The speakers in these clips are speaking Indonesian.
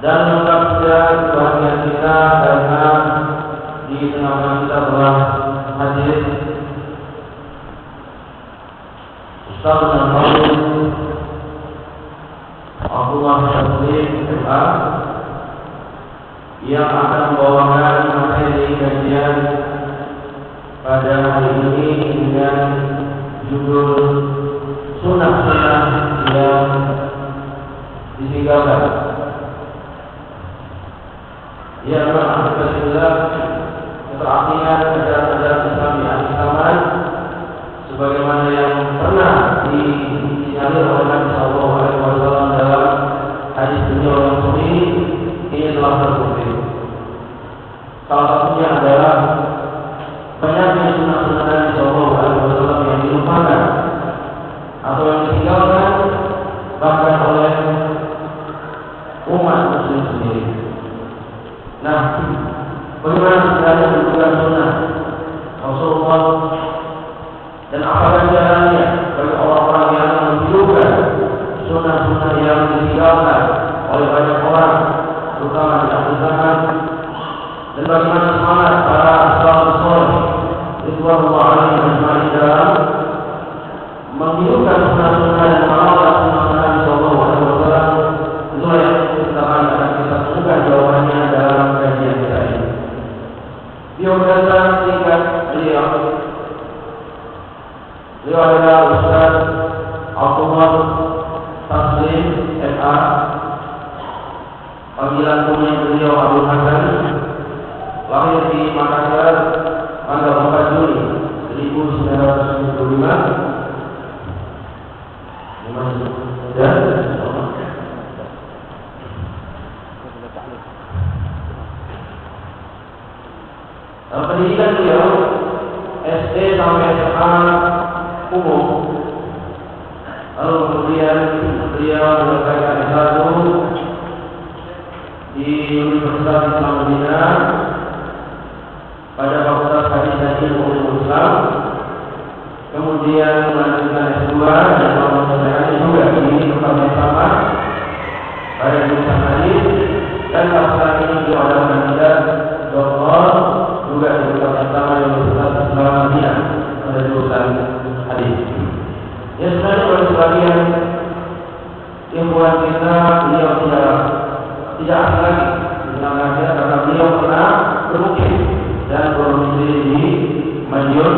dan mengucapkan kebahagiaan kita karena di tengah-tengah kita telah hadir Ustaz dan Fadil Abdullah Syafrin MA yang akan membawakan materi kajian pada hari ini dengan judul sunnah-sunnah yang ditinggalkan. Ya, alhamdulillah, keterartian ajaran-ajaran Islam di akhir zaman sebagaimana yang pernah disinyalir oleh Nabi Sallallahu Alaihi Wasallam dalam hadis beliau yang sahih, ini telah terbukti. Salah satunya adalah banyaknya sunnah-sunnah Nabi Sallallahu Alaihi Wasallam yang dilupakan atau yang ditinggalkan bahkan oleh umat muslim sendiri. Nah, bagaimana sebenarnya menunjukkan sunnah Rasulullah dan apa ganjarannya bagi orang-orang yang menunjukkan sunnah-sunnah yang ditinggalkan oleh banyak orang, terutama di akhir zaman, dan bagaimana semangat para salafus saleh ridwanullah alaihim ajma'in dalam menghidupkan sunnah-sunnah dan mengamalkan sunnah-sunnah Nabi Sallallahu Alaihi Wasallam. Itulah yang akan kita temukan jawabannya dalam kajian kita ini. Biografis singkat beliau adalah Ustaz Abdullah Taslim MA. Panggilan kunya beliau Abu Hasan. Lahir di Makassar tanggal 4 Juli 1975. Pendidikan beliau SD sampai SMA umum, lalu kemudian beliau menyelesaikan S1 di Universitas Islam Madinah pada Fakultas Hadis dan Ilmu Islam, kemudian melanjutkan S2 dan melanjutkan juga di tempat yang sama pada jurusan hadis, dan saat ini beliau adalah kandidat doktor juga di tempat yang sama di Universitas Islam Madinah pada jurusan hadis. Ya, sebenarnya pada sebagian ilmuwan kita beliau tidak asing lagi mengenalnya karena beliau pernah bermukim dan berdomisili di Madiun.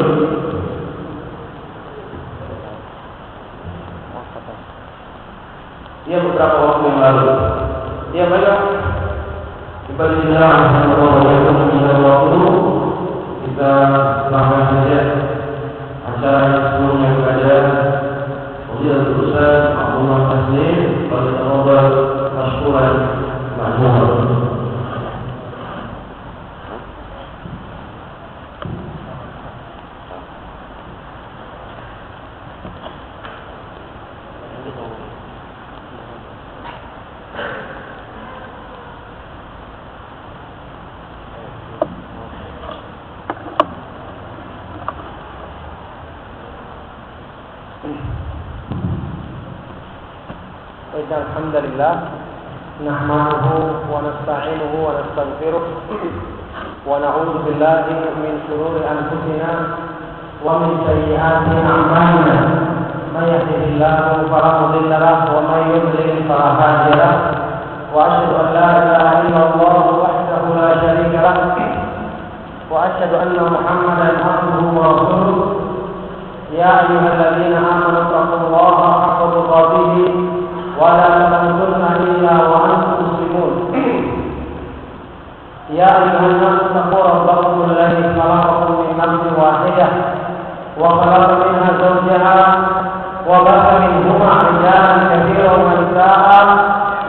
Dia beberapa waktu yang lalu. Dia banyak dibandingkan dengan waktu kita lakukan saja acara yang sebelumnya kepada Fadilatul Ustaz Abdullah Taslim pada tanggal masyhuran ma'mur. الحمد لله نحمده ونستعينه ونستغفره ونعوذ بالله من شرور أنفسنا ومن سيئات أعمالنا من يهده الله فلا مضل له ومن يضلل فلا هادي له وأشهد أن لا إله إلا الله وحده لا شريك له وأشهد أن محمدا عبده ورسوله يا أيها الذين آمنوا اتقوا الله حق تقاته ولا تموتن إلا وأنتم مسلمون يا أيها الناس اتقوا ربكم الذي خلقكم من نفس واحدة وخلق منها زوجها وبث منهما رجالا كثيرا ونساء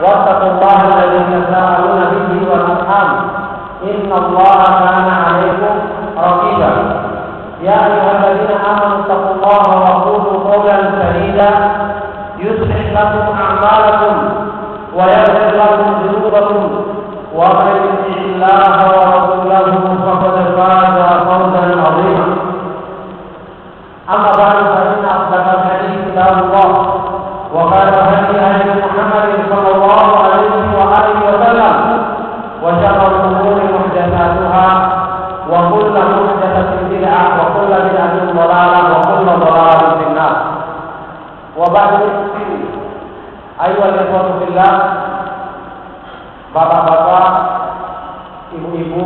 واتقوا الله الذي تساءلون به والأرحام إن الله كان عليكم رقيبا يا أيها الذين آمنوا اتقوا الله وقولوا قولا سديدا يصلح لكم أعمالكم ويغفر لكم ذنوبكم ومن يطع الله ورسوله فقد فاز فوزا عظيما. أما بعد فإن أصدق الحديث كتاب الله وخير الهدي هدي محمد صلى الله عليه وآله alihi wasallam wa syarrul umuri muhdatsatuha wa kullu muhdatsatin bid'ah wa kullu bid'atin dhalalah wa kullu dhalalatin finnar. Wa ba'du, ayyuhal ikhwatu fillah, bapak-bapak, ibu-ibu,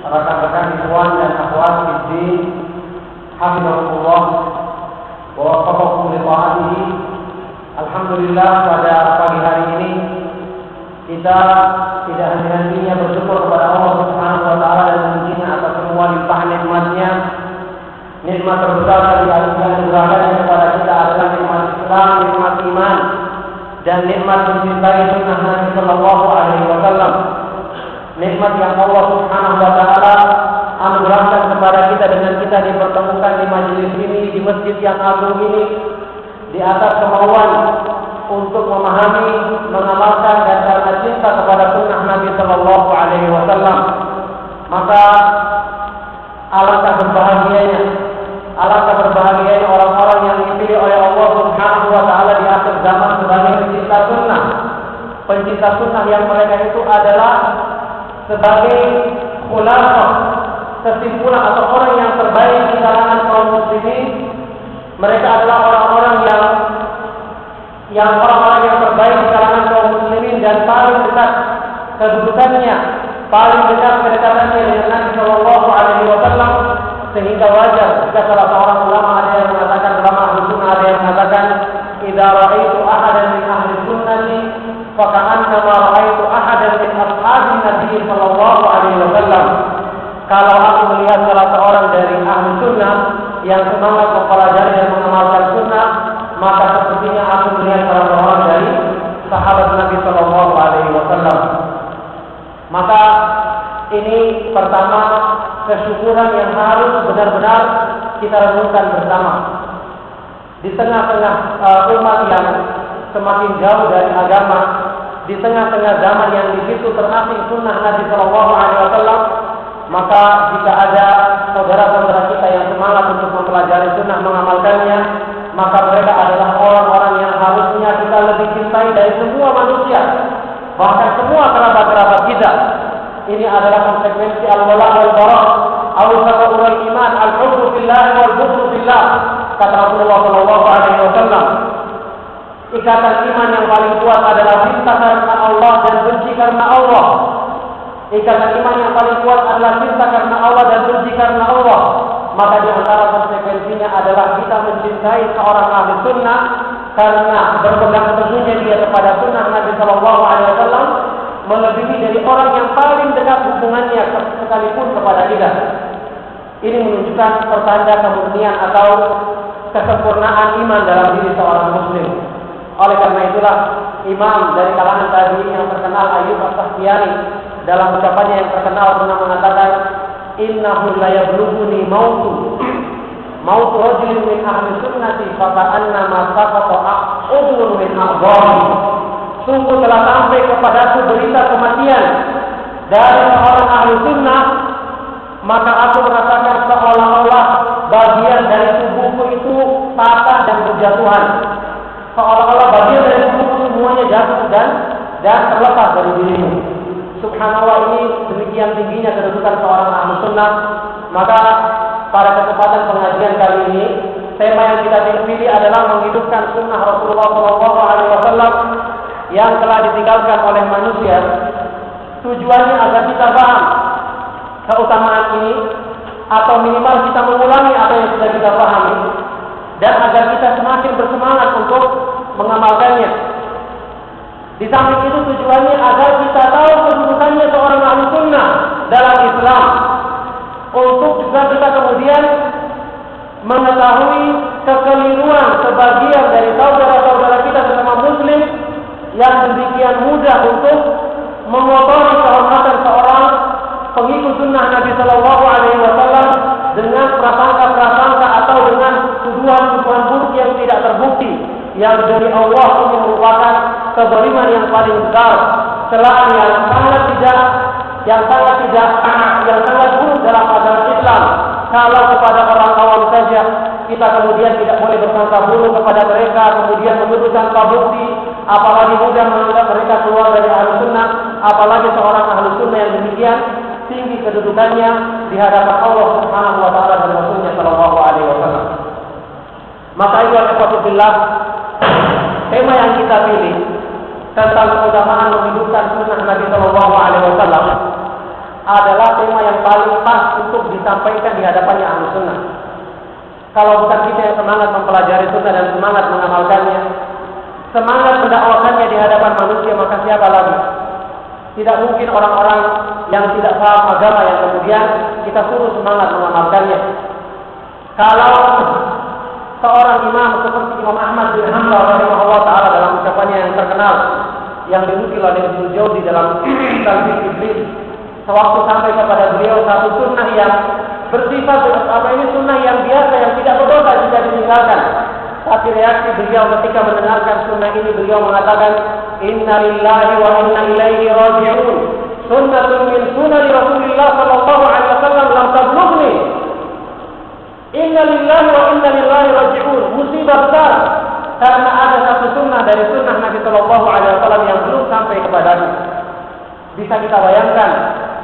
rekan-rekan ikhwan dan akhwat fiddin, hafizahumullah wa waffaqakum li ta'atihi. Alhamdulillah, pada pagi hari ini kita tidak henti-hentinya bersyukur kepada Allah Subhanahu wa taala dan memujinya atas semua limpahan nikmat-Nya. Nikmat terbesar dari anugerahnya kepada kita adalah nikmat Islam, nikmat iman, dan nikmat mencintai sunnah Nabi sallallahu alaihi wasallam. Nikmat yang Allah Subhanahu wa taala anugerahkan kepada kita dengan kita dipertemukan di majelis ini, di masjid yang agung ini, di atas kemauan untuk memahami, mengamalkan dan karena cinta kepada sunnah Nabi sallallahu alaihi wasallam. Maka alangkah berbahagianya orang-orang yang dipilih oleh Allah Subhanahu wa taala di akhir zaman sebagai pencinta sunnah. Pencinta sunnah yang mereka itu adalah sebagai khulafah, kesimpulan atau orang yang terbaik di kalangan kaum muslimin. Mereka adalah orang-orang yang terbaik di kalangan kaum muslimin dan paling dekat kedudukannya, paling dekat kedekatannya dengan Nabi sallallahu alaihi wasallam, sehingga wajar jika salah seorang ulama, ada yang mengatakan, ulama ahli sunnah ada yang mengatakan, idza ra'aitu ahadan min ahli sunnati fa ka'annama ra'aitu ahadan min ashabin Nabi sallallahu alaihi wasallam. Kalau aku melihat salah seorang dari ahli sunnah yang semangat mempelajari dan mengamalkan sunnah, maka sepertinya aku melihat salah seorang dari sahabat Nabi sallallahu alaihi wasallam. Maka ini pertama kesyukuran yang harus benar-benar kita renungkan bersama. Di tengah-tengah umat yang semakin jauh dari agama, di tengah-tengah zaman yang di situ terasing sunnah Nabi sallallahu alaihi wasallam, maka jika ada saudara-saudara kita yang semangat untuk mempelajari sunnah, mengamalkannya, maka mereka adalah orang-orang yang harusnya kita lebih cintai dari semua manusia, bahkan semua kerabat-kerabat kita. Ini adalah konsekuensi al-wala wal-bara, al-sabaul iman, al-hubbu fillah wal-bughdu fillah. Kata Rasulullah sallallahu alaihi wasallam, ikatan iman yang paling kuat adalah cinta karena Allah dan benci karena Allah. Ikatan iman yang paling kuat adalah cinta karena Allah dan benci karena Allah. Maka di antara konsekuensinya adalah kita mencintai seorang ahli sunnah karena berpegang teguhnya dia kepada sunnah Nabi sallallahu alaihi wasallam, melebihi dari orang yang paling dekat hubungannya sekalipun kepada kita. Ini menunjukkan pertanda kemurnian atau kesempurnaan iman dalam diri seorang muslim. Oleh karena itulah imam dari kalangan tabi'in yang terkenal, Ayyub as-Sakhtiyani, dalam ucapannya yang terkenal pernah mengatakan, innahu la yablughuni mautu rajulin min ahli sunnati fa ka'annama saqata udhun min a'dha'i. Sungguh telah sampai kepadaku berita kematian dari seorang ahli sunnah, maka aku merasakan seolah-olah bagian dari tubuhku itu patah dan berjatuhan. Seolah-olah bagian dari tubuhku semuanya jatuh dan terlepas dari dirimu. Subhanallah, ini demikian tingginya kedudukan seorang ahli sunnah. Maka pada kesempatan pengajian kali ini, tema yang kita pilih adalah menghidupkan sunnah Rasulullah SAW yang telah ditinggalkan oleh manusia. Tujuannya agar kita paham keutamaan ini, atau minimal kita mengulangi apa yang sudah kita pahami, dan agar kita semakin bersemangat untuk mengamalkannya. Di samping itu tujuannya agar kita tahu kedudukannya seorang ahli sunnah dalam Islam, untuk juga kita kemudian mengetahui kekeliruan sebagian dari saudara-saudara kita sesama muslim yang demikian mudah untuk mengotori kehormatan seorang pengikut sunnah Nabi Sallallahu Alaihi Wasallam dengan prasangka-prasangka atau dengan tuduhan-tuduhan buruk yang tidak terbukti, yang dari Allah ini merupakan kezaliman yang paling besar, celaan yang sangat buruk dalam agama Islam. Kalau kepada orang awam saja kita kemudian tidak boleh bersangka buruk kepada mereka, kemudian menuduh tanpa bukti, apalagi mudah menganggap mereka keluar dari Ahlus Sunnah, apalagi seorang Ahlus Sunnah yang demikian tinggi kedudukannya di hadapan Allah Subhanahu wa taala dan Rasulnya sallallahu alaihi wasallam. Maka itu alhamdulillah, tema yang kita pilih tentang keutamaan menghidupkan sunnah Nabi sallallahu alaihi wasallam adalah tema yang paling pas untuk disampaikan di hadapannya Ahlus Sunnah. Kalau bukan kita yang semangat mempelajari sunnah dan semangat mengamalkannya, semangat mendakwakannya di hadapan manusia, maka siapa lagi? Tidak mungkin orang-orang yang tidak paham agama yang kemudian kita suruh semangat mengamalkannya. Kalau seorang imam seperti Imam Ahmad bin Hanbal rahimahullah taala dalam ucapannya yang terkenal yang dinukil oleh Ibnu Jauzi dalam Talbis Iblis, sewaktu sampai kepada beliau satu sunnah yang bersifat sunnah yang biasa yang tidak berdosa jika ditinggalkan. Tapi reaksi beliau ketika mendengarkan sunnah ini, beliau mengatakan, Inna lillahi wa inna ilaihi raji'un. Sunnatun min sunnah Rasulullah sallallahu alaihi wasallam lam tablughni. Inna lillahi wa inna ilaihi raji'un. Musibah besar karena ada satu sunnah dari sunnah Nabi sallallahu alaihi wasallam yang belum sampai kepadaku. Bisa kita bayangkan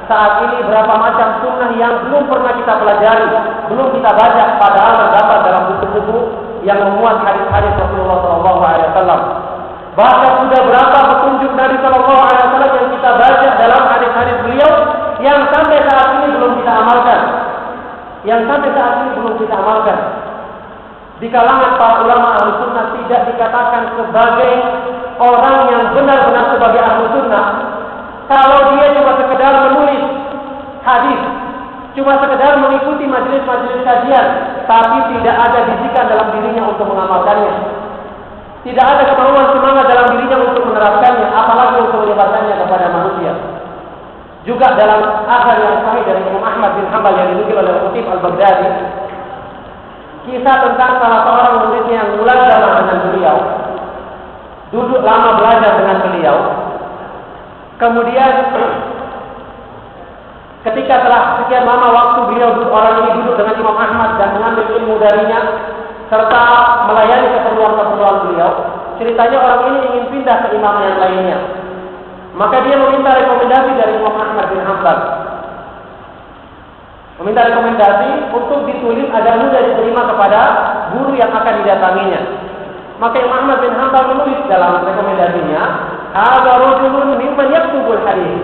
saat ini berapa macam sunnah yang belum pernah kita pelajari, belum kita baca, padahal terdapat dalam buku-buku yang memuat hadis-hadis Rasulullah SAW. Bahkan sudah berapa petunjuk dari Sallallahu Alaihi Wasallam yang kita baca dalam hadis-hadis beliau yang sampai saat ini belum kita amalkan, Di kalangan para ulama Ahlus Sunnah tidak dikatakan sebagai orang yang benar-benar sebagai Ahlus Sunnah kalau dia cuma sekedar menulis hadis, cuma sekedar mengikuti majelis-majelis kajian, tapi tidak ada bisikan dalam dirinya untuk mengamalkannya. Tidak ada kemauan semangat dalam dirinya untuk menerapkannya, apalagi untuk menyebarkannya kepada manusia. Juga dalam akhir yang sahih dari Imam Ahmad bin Hanbal yang dinukil oleh Khatib Al-Baghdadi, kisah tentang salah seorang muridnya yang mulazamah dengan beliau, duduk lama belajar dengan beliau. Kemudian ketika telah sekian lama waktu orang ini duduk dengan Imam Ahmad dan mengambil ilmu darinya serta melayani keperluan-keperluan beliau, ceritanya orang ini ingin pindah ke imam yang lainnya. Maka dia meminta rekomendasi dari Imam Ahmad bin Hanbal. Meminta rekomendasi untuk ditulis agar mudah diterima kepada guru yang akan didatanginya. Maka Imam Ahmad bin Hanbal menulis dalam rekomendasinya, "Hadza rajulun mimman yaktubul hadis."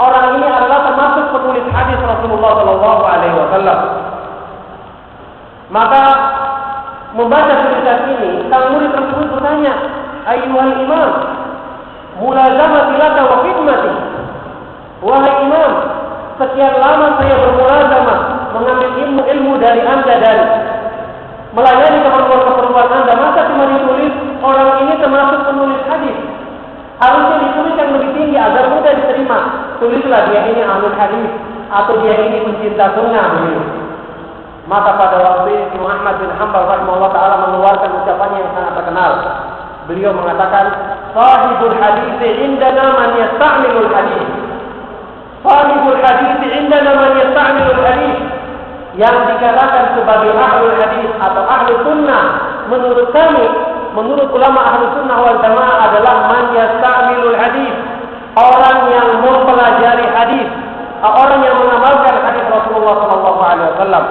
Orang ini adalah termasuk penulis hadis Rasulullah sallallahu alaihi wasallam. Maka membaca tulisan ini, sang murid tersebut bertanya, "Ayyuhal imam, mulazamati laka wa khidmati." Wahai imam, sekian lama saya bermulazamah mengambil ilmu dari Anda dan melayani keperluan-keperluan Anda, masa cuma ditulis orang ini termasuk penulis hadis? Harusnya ditulis yang lebih tinggi agar mudah diterima. Tulislah dia ini ahlul hadis atau dia ini pencinta sunnah begitu. Maka pada waktu itu Imam Ahmad bin Hanbal rahimahullah taala mengeluarkan ucapannya yang sangat terkenal. Beliau mengatakan, "Sahibul hadis indana man yasta'milul hadis." Sahibul hadis indana man yasta'milul hadis. Yang dikatakan sebagai ahlul hadis atau ahlus sunnah menurut kami, menurut ulama ahlus sunnah wal jamaah adalah man yasta'milul hadis, orang yang mempelajari hadis, orang yang mengamalkan hadis Rasulullah sallallahu alaihi wasallam,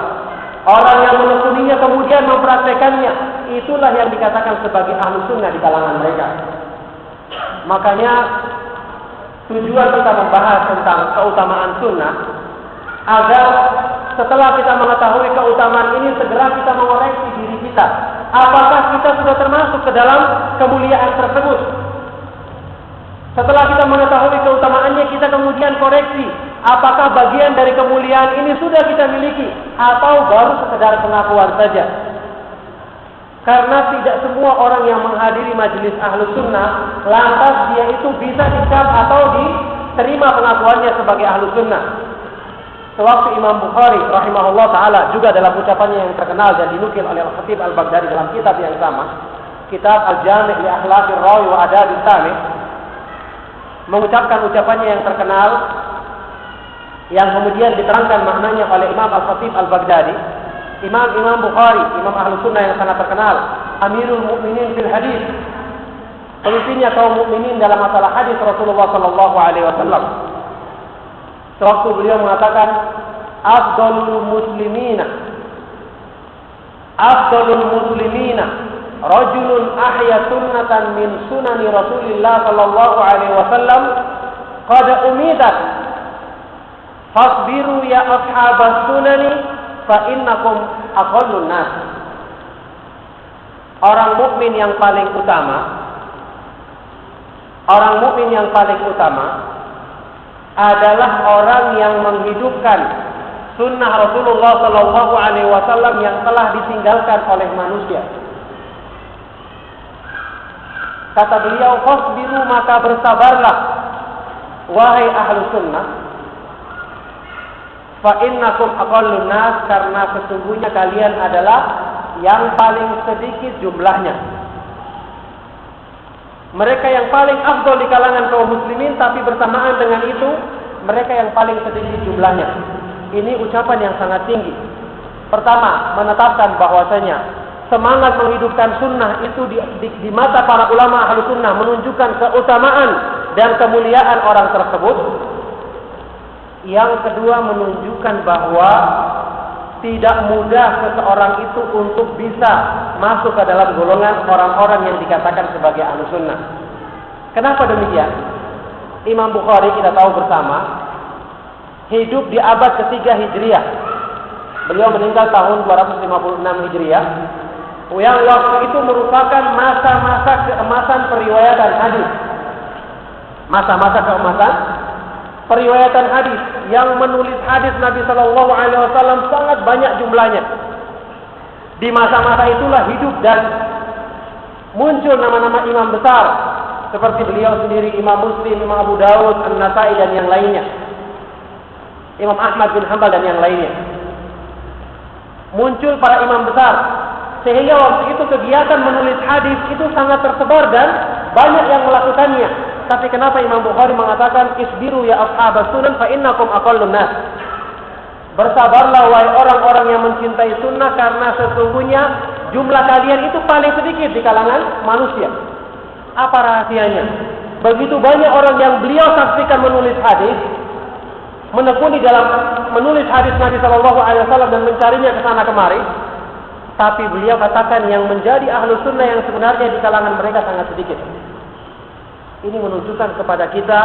orang yang menekuninya kemudian mempraktekannya. Itulah yang dikatakan sebagai ahlus sunnah di kalangan mereka. Makanya tujuan kita membahas tentang keutamaan sunnah agar setelah kita mengetahui keutamaan ini, segera kita mengoreksi diri kita. Apakah kita sudah termasuk ke dalam kemuliaan tersebut? Setelah kita mengetahui keutamaannya, kita kemudian koreksi. Apakah bagian dari kemuliaan ini sudah kita miliki? Atau baru sekedar pengakuan saja? Karena tidak semua orang yang menghadiri majelis ahlus sunnah, lantas dia itu bisa dicap atau diterima pengakuannya sebagai ahlus sunnah. Sewaktu Imam Bukhari rahimahullah ta'ala juga dalam ucapannya yang terkenal dan dinukil oleh Khatib Al-Baghdadi dalam kitab yang sama, kitab Al-Jami' li Akhlaqir Rawi wa Adabis Sami', mengucapkan ucapannya yang terkenal yang kemudian diterangkan maknanya oleh Imam Al-Khatib Al-Baghdadi. Imam Bukhari, Imam Ahlus Sunnah yang sangat terkenal, Amirul Mukminin fil Hadis, pemimpinnya kaum mukminin dalam masalah hadis Rasulullah sallallahu alaihi wasallam. Sewaktu beliau mengatakan, afdalul muslimina rajulun ahya sunnatan min sunani Rasulillah sallallahu alaihi wasallam qad umidat fasbiru ya ashabas sunani fa innakum aqallun nas. Orang mukmin yang paling utama adalah orang yang menghidupkan sunnah Rasulullah sallallahu alaihi wasallam yang telah ditinggalkan oleh manusia. Kata beliau, fasbiru, maka bersabarlah wahai ahlu sunnah, fa innakum aqallun nas, karena sesungguhnya kalian adalah yang paling sedikit jumlahnya. Mereka yang paling afdal di kalangan kaum muslimin, tapi bersamaan dengan itu mereka yang paling sedikit jumlahnya. Ini ucapan yang sangat tinggi. Pertama, menetapkan bahwasanya semangat menghidupkan sunnah itu di mata para ulama ahlu sunnah menunjukkan keutamaan dan kemuliaan orang tersebut. Yang kedua, menunjukkan bahwa tidak mudah seseorang itu untuk bisa masuk ke dalam golongan orang-orang yang dikatakan sebagai ahlu sunnah. Kenapa demikian? Imam Bukhari kita tahu bersama hidup di abad ketiga Hijriah. Beliau meninggal tahun 256 Hijriah. Yang waktu itu merupakan masa-masa keemasan periwayatan hadis. Masa-masa keemasan periwayatan hadis, yang menulis hadis Nabi Shallallahu Alaihi Wasallam sangat banyak jumlahnya. Di masa-masa itulah hidup dan muncul nama-nama imam besar seperti beliau sendiri, Imam Muslim, Imam Abu Dawud, An-Nasai dan yang lainnya, Imam Ahmad bin Hanbal dan yang lainnya. Muncul para imam besar, sehingga waktu itu kegiatan menulis hadis itu sangat tersebar dan banyak yang melakukannya. Tapi kenapa Imam Bukhari mengatakan isbiru ya ashabas sunan fa innakum aqallun nas? Bersabarlah wahai orang-orang yang mencintai sunnah, karena sesungguhnya jumlah kalian itu paling sedikit di kalangan manusia. Apa rahasianya? Begitu banyak orang yang beliau saksikan menulis hadis, menekuni dalam menulis hadis Nabi Shallallahu Alaihi Wasallam dan mencarinya ke sana kemari. Tapi beliau katakan yang menjadi ahlu sunnah yang sebenarnya di kalangan mereka sangat sedikit. Ini menunjukkan kepada kita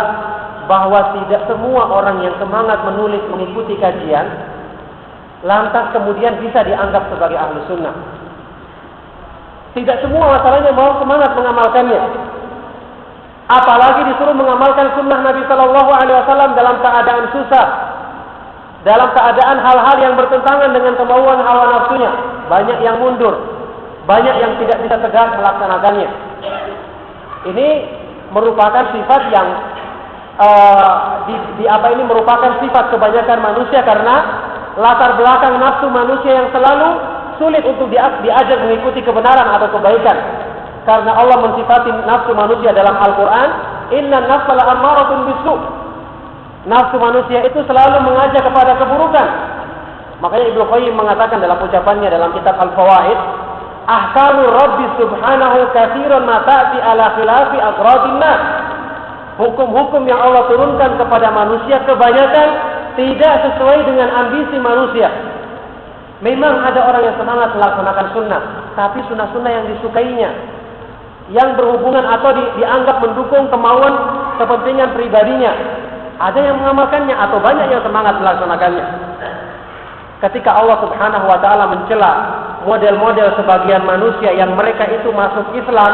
bahwa tidak semua orang yang semangat menulis mengikuti kajian lantas kemudian bisa dianggap sebagai ahlu sunnah. Tidak semua masalahnya mau semangat mengamalkannya. Apalagi disuruh mengamalkan sunnah Nabi Shallallahu Alaihi Wasallam dalam keadaan susah, dalam keadaan hal-hal yang bertentangan dengan kemauan hawa nafsunya. Banyak yang mundur, banyak yang tidak bisa tegas melaksanakannya. Ini merupakan sifat yang ini merupakan sifat kebanyakan manusia, karena latar belakang nafsu manusia yang selalu sulit untuk diajak mengikuti kebenaran atau kebaikan. Karena Allah mensifati nafsu manusia dalam Al-Quran, inna nafsa la'ammaratun bisu'. Nafsu manusia itu selalu mengajak kepada keburukan. Makanya Ibnu Qayyim mengatakan dalam ucapannya dalam kitab Al-Fawaid, ahkamu Rabbi subhanahu katsiran ma ta'ti ala khilafi agradin nas. Hukum-hukum yang Allah turunkan kepada manusia kebanyakan tidak sesuai dengan ambisi manusia. Memang ada orang yang semangat melaksanakan sunnah, tapi sunnah-sunnah yang disukainya, yang berhubungan atau dianggap mendukung kemauan kepentingan pribadinya. Ada yang mengamalkannya atau banyak yang semangat melaksanakannya. Ketika Allah Subhanahu wa taala mencela model-model sebagian manusia yang mereka itu masuk Islam,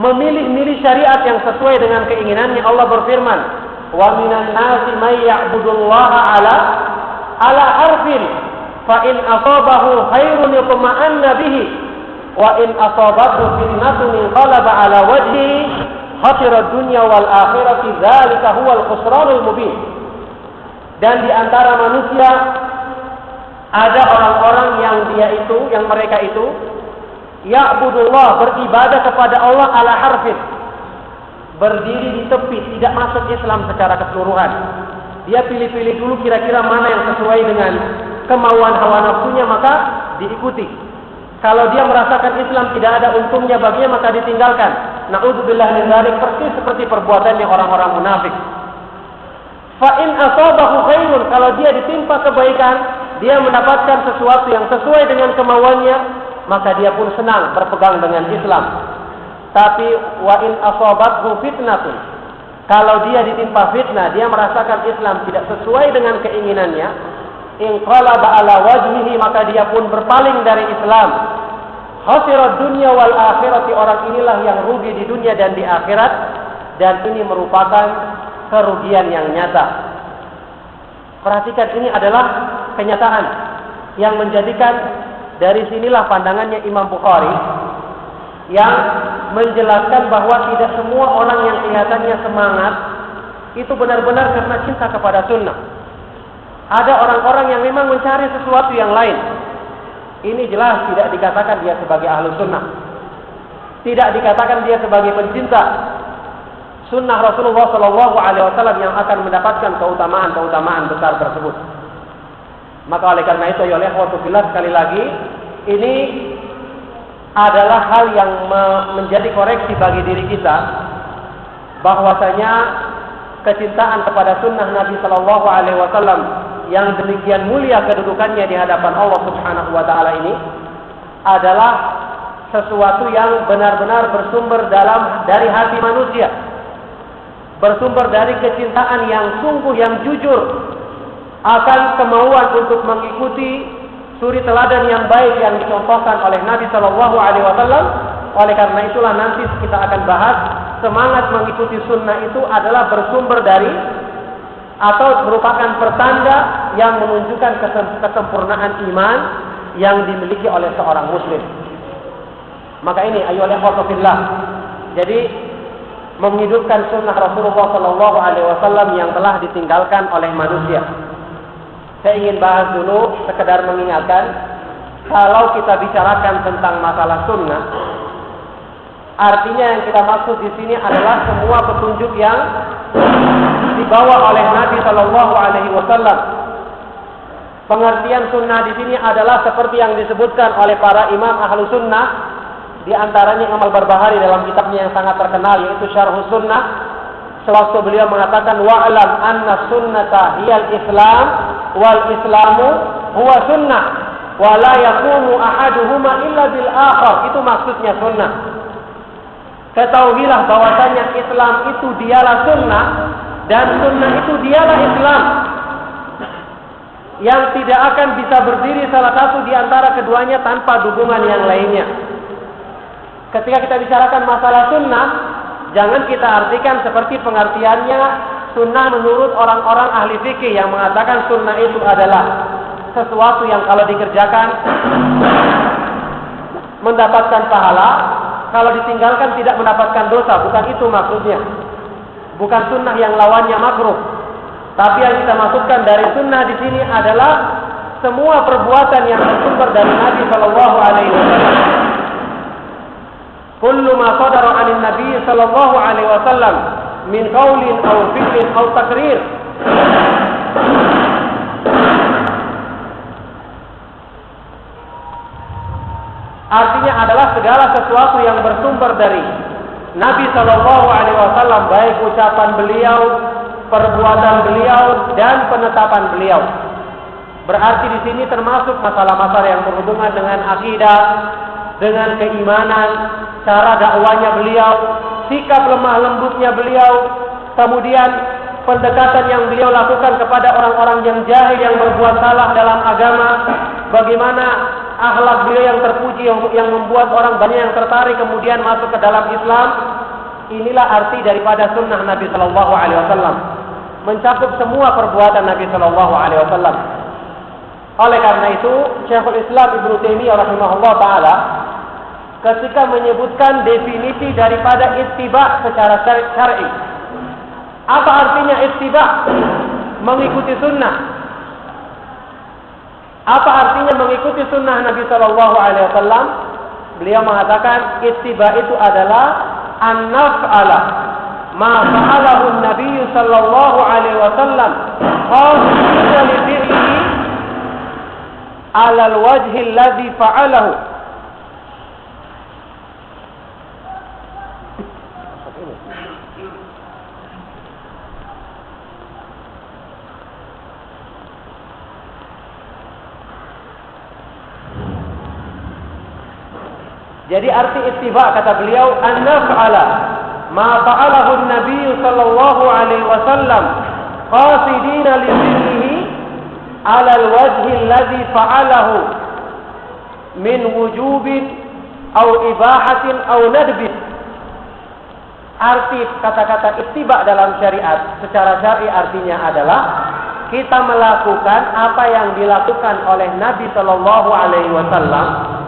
memilih-milih syariat yang sesuai dengan keinginannya, Allah berfirman, "Wa minan nasi may ya'budullaha ala harfin, fa in asabahu khairun yatma'anna bihi, wa in asabathu fitnatun inqalaba ala wajhihi, khasira dunya wal akhirati, dzalika huwal khusranul mubin." Dan di antara manusia ada orang-orang yang mereka itu ya'budullah, beribadah kepada Allah ala harfin, berdiri di tepi, tidak masuk Islam secara keseluruhan. Dia pilih-pilih dulu kira-kira mana yang sesuai dengan kemauan hawa nafsunya maka diikuti. Kalau dia merasakan Islam tidak ada untungnya baginya maka ditinggalkan. Na'udzubillah min dzalik, persis seperti perbuatannya orang-orang munafik. Fa in asabahu khairun, kalau dia ditimpa kebaikan, dia mendapatkan sesuatu yang sesuai dengan kemauannya, maka dia pun senang berpegang dengan Islam. Tapi wa in asabathu fitnatun, kalau dia ditimpa fitnah, dia merasakan Islam tidak sesuai dengan keinginannya, inqalaba ala wajhihi, maka dia pun berpaling dari Islam. Khasirat dunya wal akhirati, orang inilah yang rugi di dunia dan di akhirat, dan ini merupakan kerugian yang nyata. Perhatikan, ini adalah kenyataan yang menjadikan dari sinilah pandangannya Imam Bukhari yang menjelaskan bahwa tidak semua orang yang kelihatannya semangat itu benar-benar karena cinta kepada sunnah. Ada orang-orang yang memang mencari sesuatu yang lain. Ini jelas tidak dikatakan dia sebagai ahlu sunnah, tidak dikatakan dia sebagai pencinta sunnah Rasulullah Shallallahu Alaihi Wasallam yang akan mendapatkan keutamaan besar tersebut. Maka oleh karena itu, ya ikhwatullah, sekali lagi ini adalah hal yang menjadi koreksi bagi diri kita, bahwasanya kecintaan kepada sunnah Nabi Shallallahu Alaihi Wasallam yang demikian mulia kedudukannya di hadapan Allah Subhanahu Wa Taala ini adalah sesuatu yang benar-benar bersumber dari hati manusia, bersumber dari kecintaan yang sungguh, yang jujur akan kemauan untuk mengikuti suri teladan yang baik yang dicontohkan oleh Nabi Shallallahu Alaihi Wasallam. Oleh karena itulah nanti kita akan bahas semangat mengikuti sunnah itu adalah bersumber dari atau merupakan pertanda yang menunjukkan kesempurnaan iman yang dimiliki oleh seorang muslim. Maka ini ayolah ikhwatullah, jadi menghidupkan sunnah Rasulullah Shallallahu Alaihi Wasallam yang telah ditinggalkan oleh manusia. Saya ingin bahas dulu, sekedar mengingatkan, kalau kita bicarakan tentang masalah sunnah, artinya yang kita maksud di sini adalah semua petunjuk yang dibawa oleh Nabi Shallallahu Alaihi Wasallam. Pengertian sunnah di sini adalah seperti yang disebutkan oleh para imam ahlu sunnah, di antaranya Imam Al-Barbahari dalam kitabnya yang sangat terkenal yaitu Syarhus Sunnah. Sewaktu beliau mengatakan wa'lam anna sunnata hiyal Islam wal Islamu huwa sunnah wa la yaqumu ahaduhuma illa bil akhar. Itu maksudnya sunnah. Ketahuilah bahwasanya Islam itu dialah sunnah dan sunnah itu dialah Islam, yang tidak akan bisa berdiri salah satu di antara keduanya tanpa dukungan yang lainnya. Ketika kita bicarakan masalah sunnah, jangan kita artikan seperti pengertiannya sunnah menurut orang-orang ahli fikih yang mengatakan sunnah itu adalah sesuatu yang kalau dikerjakan mendapatkan pahala, kalau ditinggalkan tidak mendapatkan dosa. Bukan itu maksudnya. Bukan sunnah yang lawannya makruh. Tapi yang kita maksudkan dari sunnah di sini adalah semua perbuatan yang bersumber dari Nabi Shallallahu Alaihi Wasallam. Kullu ma sadara 'anil Nabi Shallallahu Alaihi Wasallam min qaulin aw fi'lin aw taqrir. Artinya adalah segala sesuatu yang bersumber dari Nabi Shallallahu Alaihi Wasallam, baik ucapan beliau, perbuatan beliau, dan penetapan beliau. Berarti di sini termasuk masalah-masalah yang berhubungan dengan akidah, dengan keimanan, cara dakwanya beliau, sikap lemah lembutnya beliau, kemudian pendekatan yang beliau lakukan kepada orang-orang yang jahil yang berbuat salah dalam agama, bagaimana akhlak beliau yang terpuji yang membuat orang banyak yang tertarik kemudian masuk ke dalam Islam. Inilah arti daripada sunnah Nabi Shallallahu Alaihi Wasallam, mencakup semua perbuatan Nabi Shallallahu Alaihi Wasallam. Oleh karena itu, Syekhul Islam Ibnu Taimiyah rahimahullah taala ketika menyebutkan definisi daripada ittiba secara syar'i, apa artinya ittiba? Mengikuti sunnah. Apa artinya mengikuti sunnah Nabi Shallallahu Alaihi Wasallam? Beliau mengatakan ittiba itu adalah an-naf'ala ma fa'alahu Nabi Shallallahu Alaihi Wasallam khasatan li fi'lihi 'ala al-wajhi alladhi fa'alahu. Jadi arti ittiba kata beliau an naf'ala ma fa'alahu an-nabiy sallallahu alaihi wasallam qasidina li dhikrihi 'ala al-wajhi alladhi fa'alahu min wujubin aw ibahatin aw nadbin. Arti kata-kata ittiba dalam syariat secara syar'i artinya adalah kita melakukan apa yang dilakukan oleh Nabi sallallahu alaihi wasallam.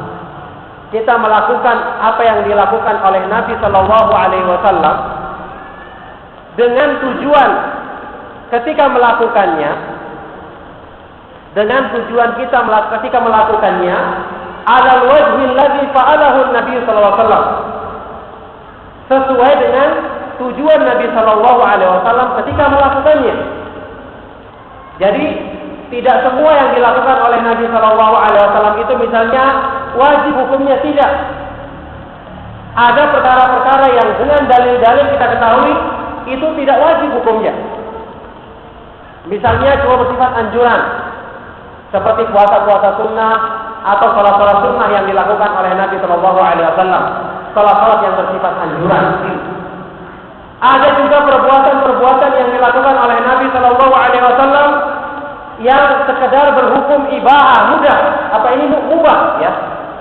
Kita melakukan apa yang dilakukan oleh Nabi Shallallahu Alaihi Wasallam dengan tujuan ketika melakukannya, ketika melakukannya, alal wajhi alladhi fa'alahu Nabi Shallallahu Alaihi Wasallam, sesuai dengan tujuan Nabi Shallallahu Alaihi Wasallam ketika melakukannya. Jadi tidak semua yang dilakukan oleh Nabi Shallallahu Alaihi Wasallam itu misalnya wajib hukumnya, tidak. Ada perkara-perkara yang dengan dalil-dalil kita ketahui itu tidak wajib hukumnya. Misalnya cuma bersifat anjuran, seperti puasa-puasa sunnah atau salat-salat sunnah yang dilakukan oleh Nabi Shallallahu Alaihi Wasallam, salat-salat yang bersifat anjuran. Ada juga perbuatan-perbuatan yang dilakukan oleh Nabi Shallallahu Alaihi Wasallam yang sekedar berhukum ibahah, mudah. Apa ini mubah, ya?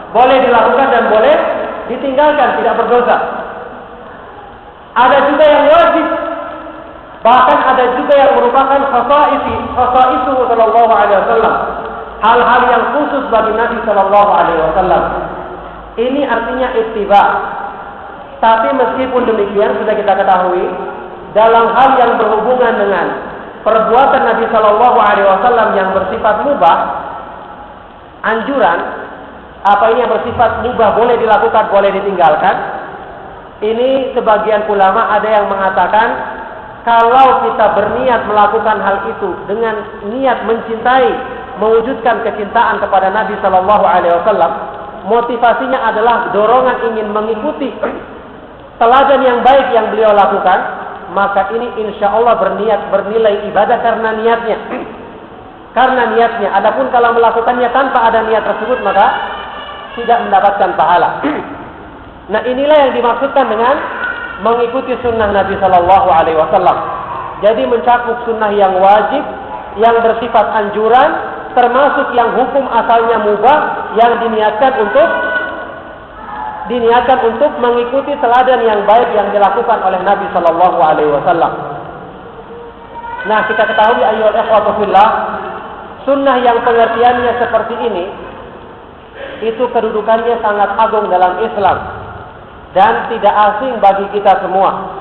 Boleh dilakukan dan boleh ditinggalkan, tidak berdosa. Ada juga yang wajib, bahkan ada juga yang merupakan khasaisu sallallahu alaihi wasallam, hal-hal yang khusus bagi Nabi sallallahu alaihi wasallam. Ini artinya ittiba. Tapi meskipun demikian sudah kita ketahui, dalam hal yang berhubungan dengan perbuatan Nabi Shallallahu Alaihi Wasallam yang bersifat mubah, anjuran, apa ini yang bersifat mubah boleh dilakukan, boleh ditinggalkan. Ini sebagian ulama ada yang mengatakan kalau kita berniat melakukan hal itu dengan niat mencintai, mewujudkan kecintaan kepada Nabi Shallallahu Alaihi Wasallam, motivasinya adalah dorongan ingin mengikuti teladan yang baik yang beliau lakukan, maka ini insya Allah bernilai ibadah karena niatnya. Karena niatnya. Adapun kalau melakukannya tanpa ada niat tersebut, maka tidak mendapatkan pahala. Nah, inilah yang dimaksudkan dengan mengikuti sunnah Nabi Shallallahu Alaihi Wasallam. Jadi mencakup sunnah yang wajib, yang bersifat anjuran, termasuk yang hukum asalnya mubah, yang diniatkan untuk mengikuti teladan yang baik yang dilakukan oleh Nabi Shallallahu Alaihi Wasallam. Nah, kita ketahui ayyuhal ikhwatu fillah, sunnah yang pengertiannya seperti ini, itu kedudukannya sangat agung dalam Islam dan tidak asing bagi kita semua.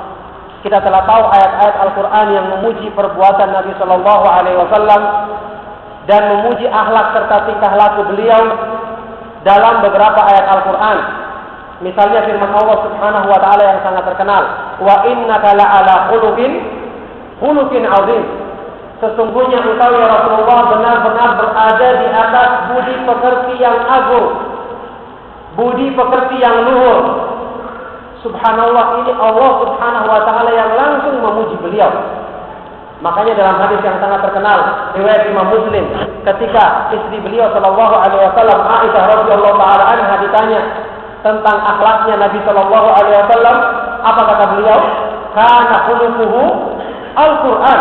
Kita telah tahu ayat-ayat Al-Quran yang memuji perbuatan Nabi Shallallahu Alaihi Wasallam dan memuji akhlak serta tingkah laku beliau dalam beberapa ayat Al-Quran. Misalnya firman Allah Subhanahu wa taala yang sangat terkenal, "Wa innaka la'ala khuluqin 'azim." Sesungguhnya engkau ya Rasulullah benar-benar berada di atas budi pekerti yang agung, budi pekerti yang luhur. Subhanallah, ini Allah Subhanahu wa taala yang langsung memuji beliau. Makanya dalam hadis yang sangat terkenal riwayat Imam Muslim, ketika istri beliau sallallahu alaihi wasallam Aisyah radhiyallahu taala anha ditanya tentang akhlaknya Nabi Shallallahu Alaihi Wasallam, apa kata beliau? Kana khuluquhu Al-Quran.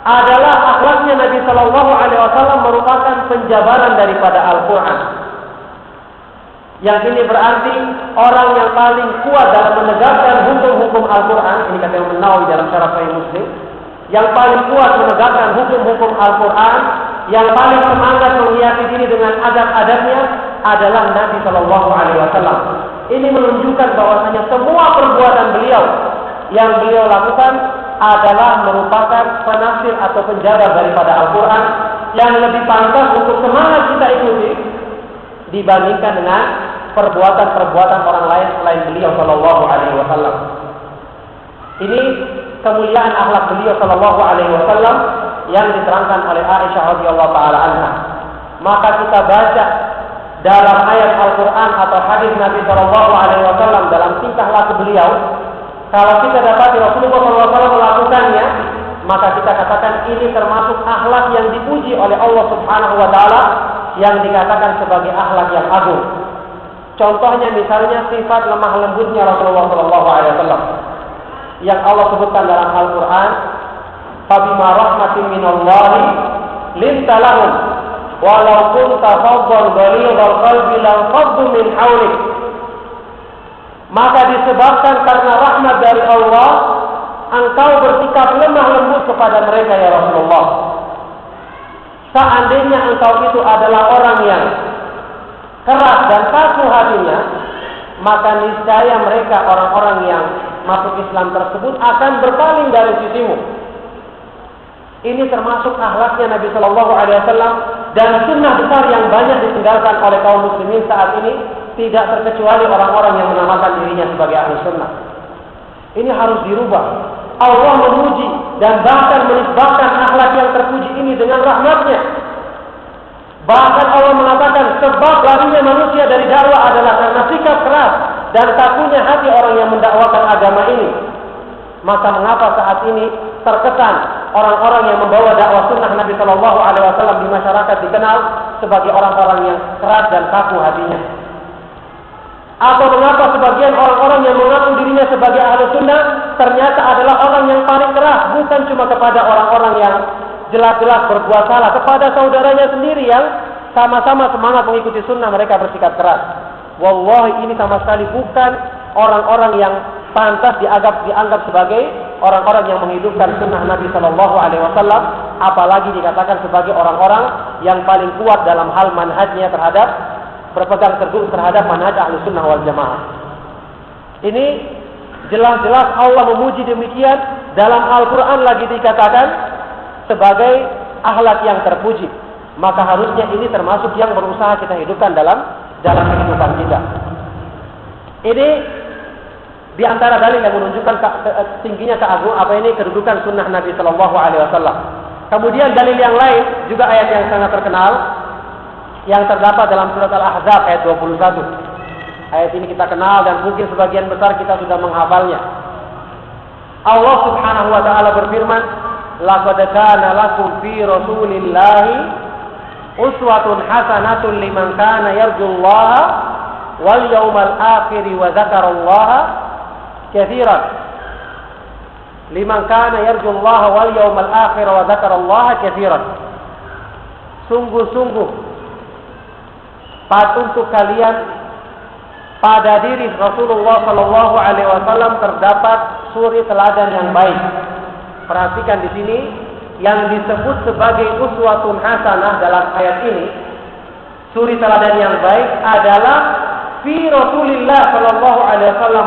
Adalah akhlaknya Nabi Shallallahu Alaihi Wasallam merupakan penjabaran daripada Al-Quran. Yang ini berarti orang yang paling kuat dalam menegakkan hukum-hukum Al-Quran, ini kata Imam Nawawi dalam Syarah Sahih Muslim, yang paling kuat menegakkan hukum-hukum Al-Quran, yang paling semangat menghiasi diri dengan adab-adabnya adalah Nabi Shallallahu Alaihi Wasallam. Ini menunjukkan bahwasanya semua perbuatan beliau yang beliau lakukan adalah merupakan penafsir atau penjaga daripada Al-Quran yang lebih pantas untuk semangat kita ikuti dibandingkan dengan perbuatan-perbuatan orang lain selain beliau Shallallahu Alaihi Wasallam. Ini kemuliaan akhlak beliau Shallallahu Alaihi Wasallam yang diterangkan oleh Aisyah radhiyallahu taala anha. maka kita baca dalam ayat Al-Quran atau hadis Nabi Shallallahu Alaihi Wasallam dalam tingkah laku beliau, kalau kita dapati Rasulullah SAW melakukannya, maka kita katakan ini termasuk akhlak yang dipuji oleh Allah Subhanahu Wa Taala, yang dikatakan sebagai akhlak yang agung. Contohnya misalnya sifat lemah lembutnya Rasulullah SAW yang Allah sebutkan dalam Al-Quran, "Fabima rahmatin minallahi linta lahum, walau kunta faddan ghalidhal qalbi lanfaddu min hawlik." Maka disebabkan karena rahmat dari Allah, engkau bersikap lemah lembut kepada mereka ya Rasulullah. Seandainya engkau itu adalah orang yang keras dan kaku hatinya, maka niscaya mereka orang-orang yang masuk Islam tersebut akan berpaling dari sisimu. Ini termasuk akhlaknya Nabi Shallallahu Alaihi Wasallam, dan sunnah besar yang banyak ditinggalkan oleh kaum muslimin saat ini, tidak terkecuali orang-orang yang menamakan dirinya sebagai ahli sunnah. Ini harus dirubah. Allah memuji dan bahkan menisbahkan akhlak yang terpuji ini dengan rahmatnya. Bahkan Allah mengatakan sebab larinya manusia dari dakwah adalah karena sikap keras dan kakunya hati orang yang mendakwakan agama ini. Maka mengapa saat ini terkesan orang-orang yang membawa dakwah sunnah Nabi Shallallahu Alaihi Wasallam di masyarakat dikenal sebagai orang-orang yang keras dan kaku hatinya? Atau mengapa sebagian orang-orang yang mengaku dirinya sebagai ahli sunnah ternyata adalah orang yang paling keras, bukan cuma kepada orang-orang yang jelas-jelas berbuat salah, kepada saudaranya sendiri yang sama-sama semangat mengikuti sunnah mereka bersikap keras. Wallahi ini sama sekali bukan orang-orang yang pantas dianggap sebagai orang-orang yang menghidupkan sunnah Nabi Shallallahu Alaihi Wasallam, apalagi dikatakan sebagai orang-orang yang paling kuat dalam hal manhajnya terhadap berpegang teguh terhadap manhaj ahlu sunnah wal jamaah. Ini jelas-jelas Allah memuji demikian, dalam Al-Quran lagi dikatakan sebagai akhlak yang terpuji. Maka harusnya ini termasuk yang berusaha kita hidupkan dalam kehidupan kita. Ini di antara dalil yang menunjukkan tingginya kedudukan sunnah Nabi Shallallahu Alaihi Wasallam. Kemudian dalil yang lain juga ayat yang sangat terkenal yang terdapat dalam surat Al-Ahzab ayat 21. Ayat ini kita kenal dan mungkin sebagian besar kita sudah menghafalnya. Allah Subhanahu wa taala berfirman, "Laqad kana lakum fi Rasulillahi uswatun hasanatun liman kana yarjullaha wal yawmal akhir wa dzakarallaha katsiran." Liman kana yarjullaha wal yawmal akhir wa dzakarallaha katsiran. Sungguh-sungguh patut untuk kalian pada diri Rasulullah Shallallahu Alaihi Wasallam terdapat suri teladan yang baik. Perhatikan di sini yang disebut sebagai uswatun hasanah dalam ayat ini, suri teladan yang baik adalah fi Rasulillah Shallallahu Alaihi Wasallam,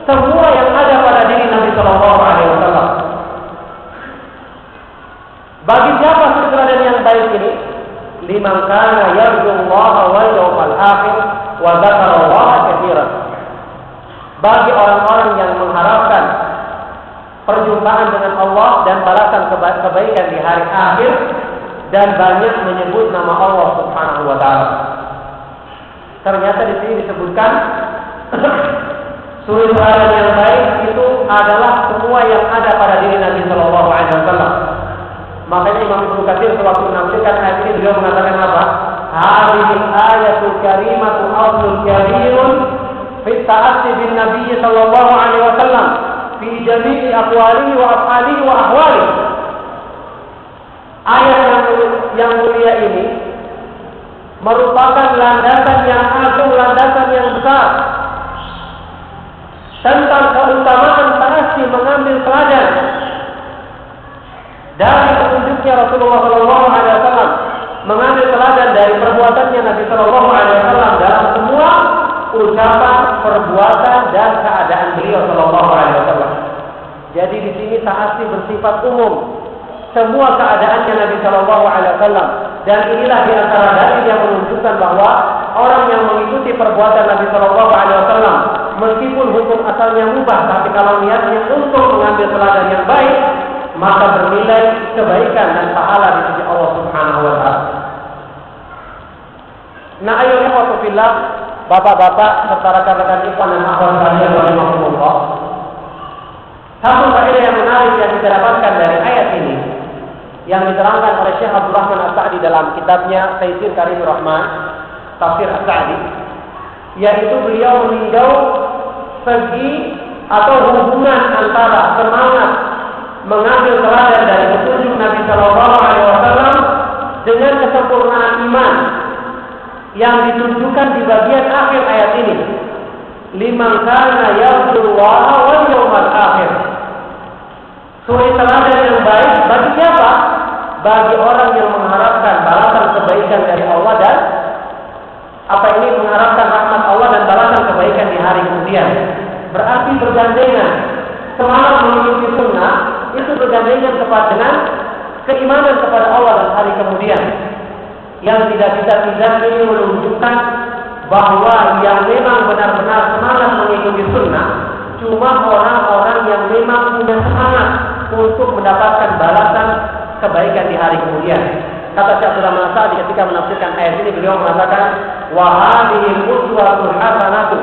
semua yang ada pada diri Nabi Shallallahu Alaihi Wasallam. Bagi siapa suri teladan yang baik ini? Liman kana yarjullaha wal yawmal akhir wa dzakarallaha katsiran. Bagi orang-orang yang mengharapkan perjumpaan dengan Allah dan balasan kebaikan di hari akhir dan banyak menyebut nama Allah Subhanahu wa taala. Ternyata di sini disebutkan suri teladan yang baik itu adalah semua yang ada pada diri Nabi Shallallahu Alaihi Wasallam. Makanya Imam Ibnu Katsir sewaktu menafsirkan ayat ini beliau mengatakan apa? Hadhihi ayatul karimatu aslun kabirun fi ta'assi bin Nabi sallallahu alaihi wasallam fi jami'i aqwalihi wa af'alihi wa ahwalihi. Ayat yang mulia ini merupakan landasan yang agung, landasan yang besar tentang keutamaan ta'assi mengambil pelajaran dari petunjuknya Rasulullah Shallallahu Alaihi Wasallam, mengambil teladan dari perbuatannya Nabi Shallallahu Alaihi Wasallam dalam semua ucapan, perbuatan dan keadaan beliau Shallallahu Alaihi Wasallam. Jadi di sini ta'assi bersifat umum, semua keadaannya Nabi Shallallahu Alaihi Wasallam, dan inilah di antara dalil yang menunjukkan bahwa orang yang mengikuti perbuatan Nabi Shallallahu Alaihi Wasallam, meskipun hukum asalnya mubah, tapi kalau niatnya untuk mengambil teladan yang baik, maka bernilai kebaikan dan pahala di sisi Allah Subhanahu wa taala. Nah, ayo ikhwatu fillah, bapak-bapak serta rekan-rekan ikhwan dan akhwat sekalian rahimakumullah. Satu faedah yang menarik yang kita dapatkan dari ayat ini yang diterangkan oleh Syekh Abdul Rahman As-Sa'di dalam kitabnya Taisir Karimur Rahman, Tafsir As-Sa'di, yaitu beliau meninjau segi atau hubungan antara semangat mengambil teladan dari petunjuk Nabi Sallallahu Alaihi Wasallam dengan kesempurnaan iman yang ditunjukkan di bagian akhir ayat ini. Liman kana yarjullaha wal yawmal akhir. Suri teladan yang baik bagi siapa? Bagi orang yang mengharapkan balasan kebaikan dari Allah dan mengharapkan rahmat Allah dan balasan kebaikan di hari kemudian. Berarti bergandengan. Semangat mengikuti sunnah itu bergandengan dengan keimanan kepada Allah dan hari kemudian. Yang tidak ini menunjukkan bahwa yang memang benar-benar semangat mengikuti sunnah cuma orang-orang yang memang punya semangat untuk mendapatkan balasan kebaikan di hari kemudian. Kata Syekh Abdul Rahman As-Sa'di ketika menafsirkan ayat ini, beliau mengatakan wa hadhil uswatul hasanatu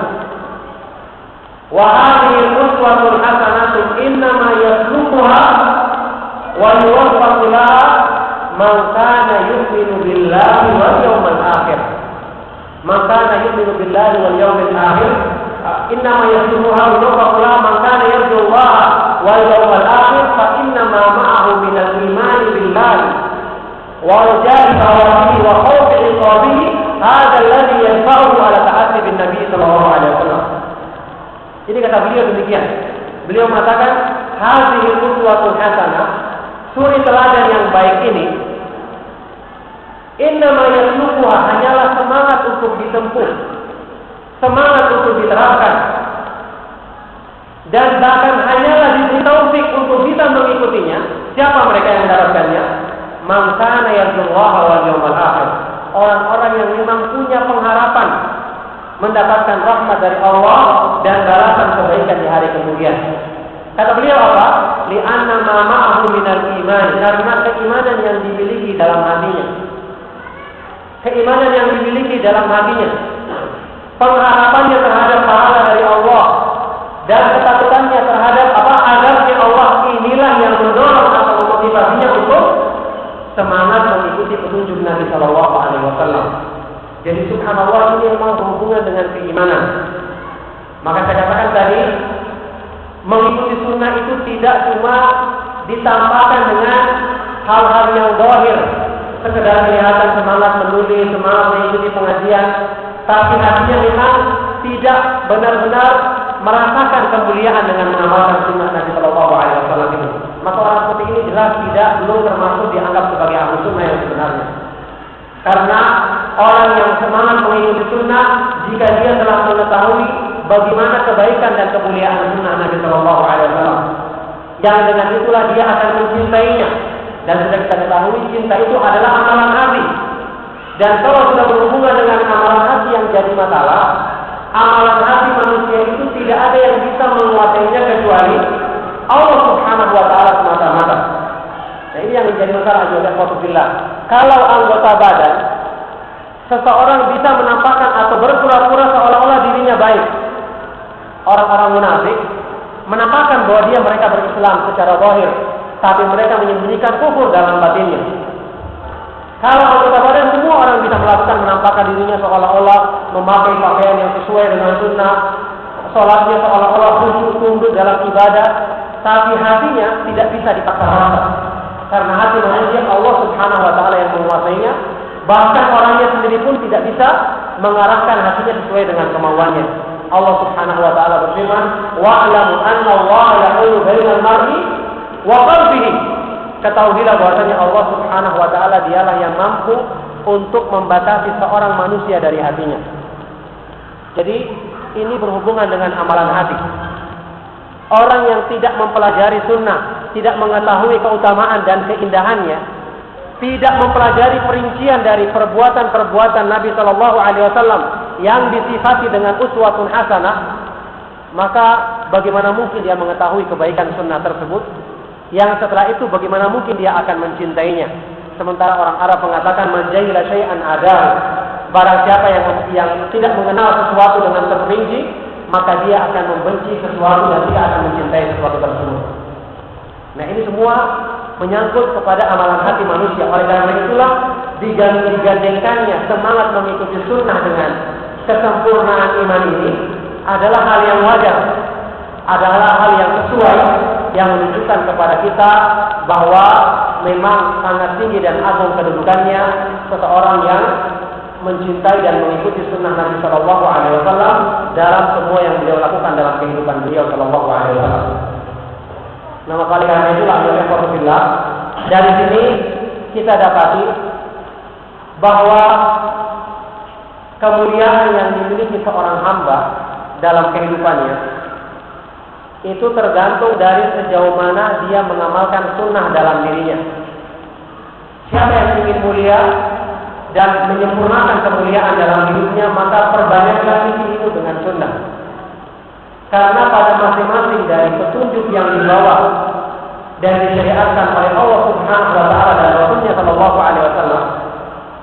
wa hadhil uswatul hasanatu innama yasluquha wa yuwaffaqu laha man kana yu'minu billahi wal yawmil akhir. Man kana yu'minu billahi wal yawmil akhir innama yasluquha wa yuwaffaqu laha man kana yarju Allah wal yawmil akhir fa innama ma'ahu minal iman billahi ورجاء ثوابه وخوف عقابه هذا الذي ينفعه على ta'assi bin Nabi sallallahu alaihi wasallam. Ini kata beliau demikian. Beliau mengatakan hadhihi uswatun hasanah, suri teladan yang baik ini innama yasluquha, hanyalah semangat untuk ditempuh, semangat untuk diterapkan, dan bahkan hanyalah diberi taufik untuk bisa mengikutinya. Siapa mereka yang mendapatkannya? Man kana yarjullaha wal yawmal akhir. Orang-orang yang memang punya pengharapan mendapatkan rahmat dari Allah dan balasan kebaikan di hari kemudian. Kata beliau apa? Li'anna ma ma'ahu minal iman, karena keimanan yang dimiliki dalam hatinya. Keimanan yang dimiliki dalam hatinya, pengharapannya terhadap pahala dari Allah dan ketakutannya terhadap azabnya Allah, inilah yang mendorong atau memotivasinya untuk semangat mengikuti petunjuk Nabi Sallallahu Alaihi Wasallam. Jadi subhanallah, ini memang berhubungan dengan keimanan. Maka saya katakan tadi, mengikuti sunnah itu tidak cuma ditambahkan dengan hal-hal yang zahir, sekedar kelihatan semangat menulis, semangat mengikuti pengajian, tapi hatinya memang tidak benar-benar merasakan kemuliaan dengan mengamalkan sunnah Nabi Sallallahu Alaihi Wasallam itu. Maka orang seperti ini jelas belum termasuk dianggap sebagai ahlu sunnah yang sebenarnya. Karena orang yang semangat mengikuti sunnah, jika dia telah mengetahui bagaimana kebaikan dan kemuliaan sunnah Nabi Sallallahu Alaihi Wasallam, yang dengan itulah dia akan mencintainya. Dan sudah kita ketahui, cinta itu adalah amalan hati. Dan kalau sudah berhubungan dengan amalan hati yang jadi masalah, amalan hati manusia itu tidak ada yang bisa menguasainya kecuali Allah Subhanahu wa taala semata-mata. Nah, ini yang menjadi masalah Alhamdulillah. Kalau anggota badan seseorang bisa menampakkan atau berpura-pura seolah-olah dirinya baik, orang-orang munafik menampakkan bahwa mereka berislam secara zahir, tapi mereka menyembunyikan kufur dalam batinnya. Kalau anggota badan semua orang bisa melakukan menampakkan dirinya seolah-olah memakai pakaian yang sesuai dengan sunnah, sholatnya seolah-olah khusyuk tunduk dalam ibadah, tapi hatinya tidak bisa dipaksa-paksa. Karena hati manusia Allah Subhanahu wa taala yang menguasainya, bahkan orangnya sendiri pun tidak bisa mengarahkan hatinya sesuai dengan kemauannya. Allah Subhanahu wa taala berfirman, "Wa'lamu anna Allah yahulu bainal mar'i wa qalbihi." Ketahuilah bahwasanya Allah Subhanahu wa taala dialah yang mampu untuk membatasi seorang manusia dari hatinya. Jadi ini berhubungan dengan amalan hati. Orang yang tidak mempelajari sunnah, tidak mengetahui keutamaan dan keindahannya, tidak mempelajari perincian dari perbuatan-perbuatan Nabi Sallallahu Alaihi Wasallam yang disifati dengan uswatun hasanah, maka bagaimana mungkin dia mengetahui kebaikan sunnah tersebut? Yang setelah itu bagaimana mungkin dia akan mencintainya? Sementara orang Arab mengatakan man jahila syai'an adar, barang siapa yang tidak mengenal sesuatu dengan terperinci, maka dia akan membenci sesuatu dan dia akan mencintai sesuatu tersebut. Nah, ini semua menyangkut kepada amalan hati manusia. Oleh karena itulah digandengkannya semangat mengikuti sunnah dengan kesempurnaan iman ini adalah hal yang wajar, adalah hal yang sesuai, yang menunjukkan kepada kita bahwa memang sangat tinggi dan agung kedudukannya seseorang yang mencintai dan mengikuti sunnah Nabi Shallallahu Alaihi Wasallam dalam semua yang beliau lakukan dalam kehidupan beliau Shallallahu Alaihi Wasallam. Nama kali karena itulah alhamdulillah dari sini kita dapati bahwa kemuliaan yang dimiliki seorang hamba dalam kehidupannya itu tergantung dari sejauh mana dia mengamalkan sunnah dalam dirinya. Siapa yang ingin mulia dan menyempurnakan kemuliaan dalam hidupnya, maka perbanyaklah isi itu dengan sunnah. Karena pada masing-masing dari petunjuk yang dibawa dan disyariatkan oleh Allah Subhanahu wa taala dan Rasulnya Shallallahu Alaihi Wasallam,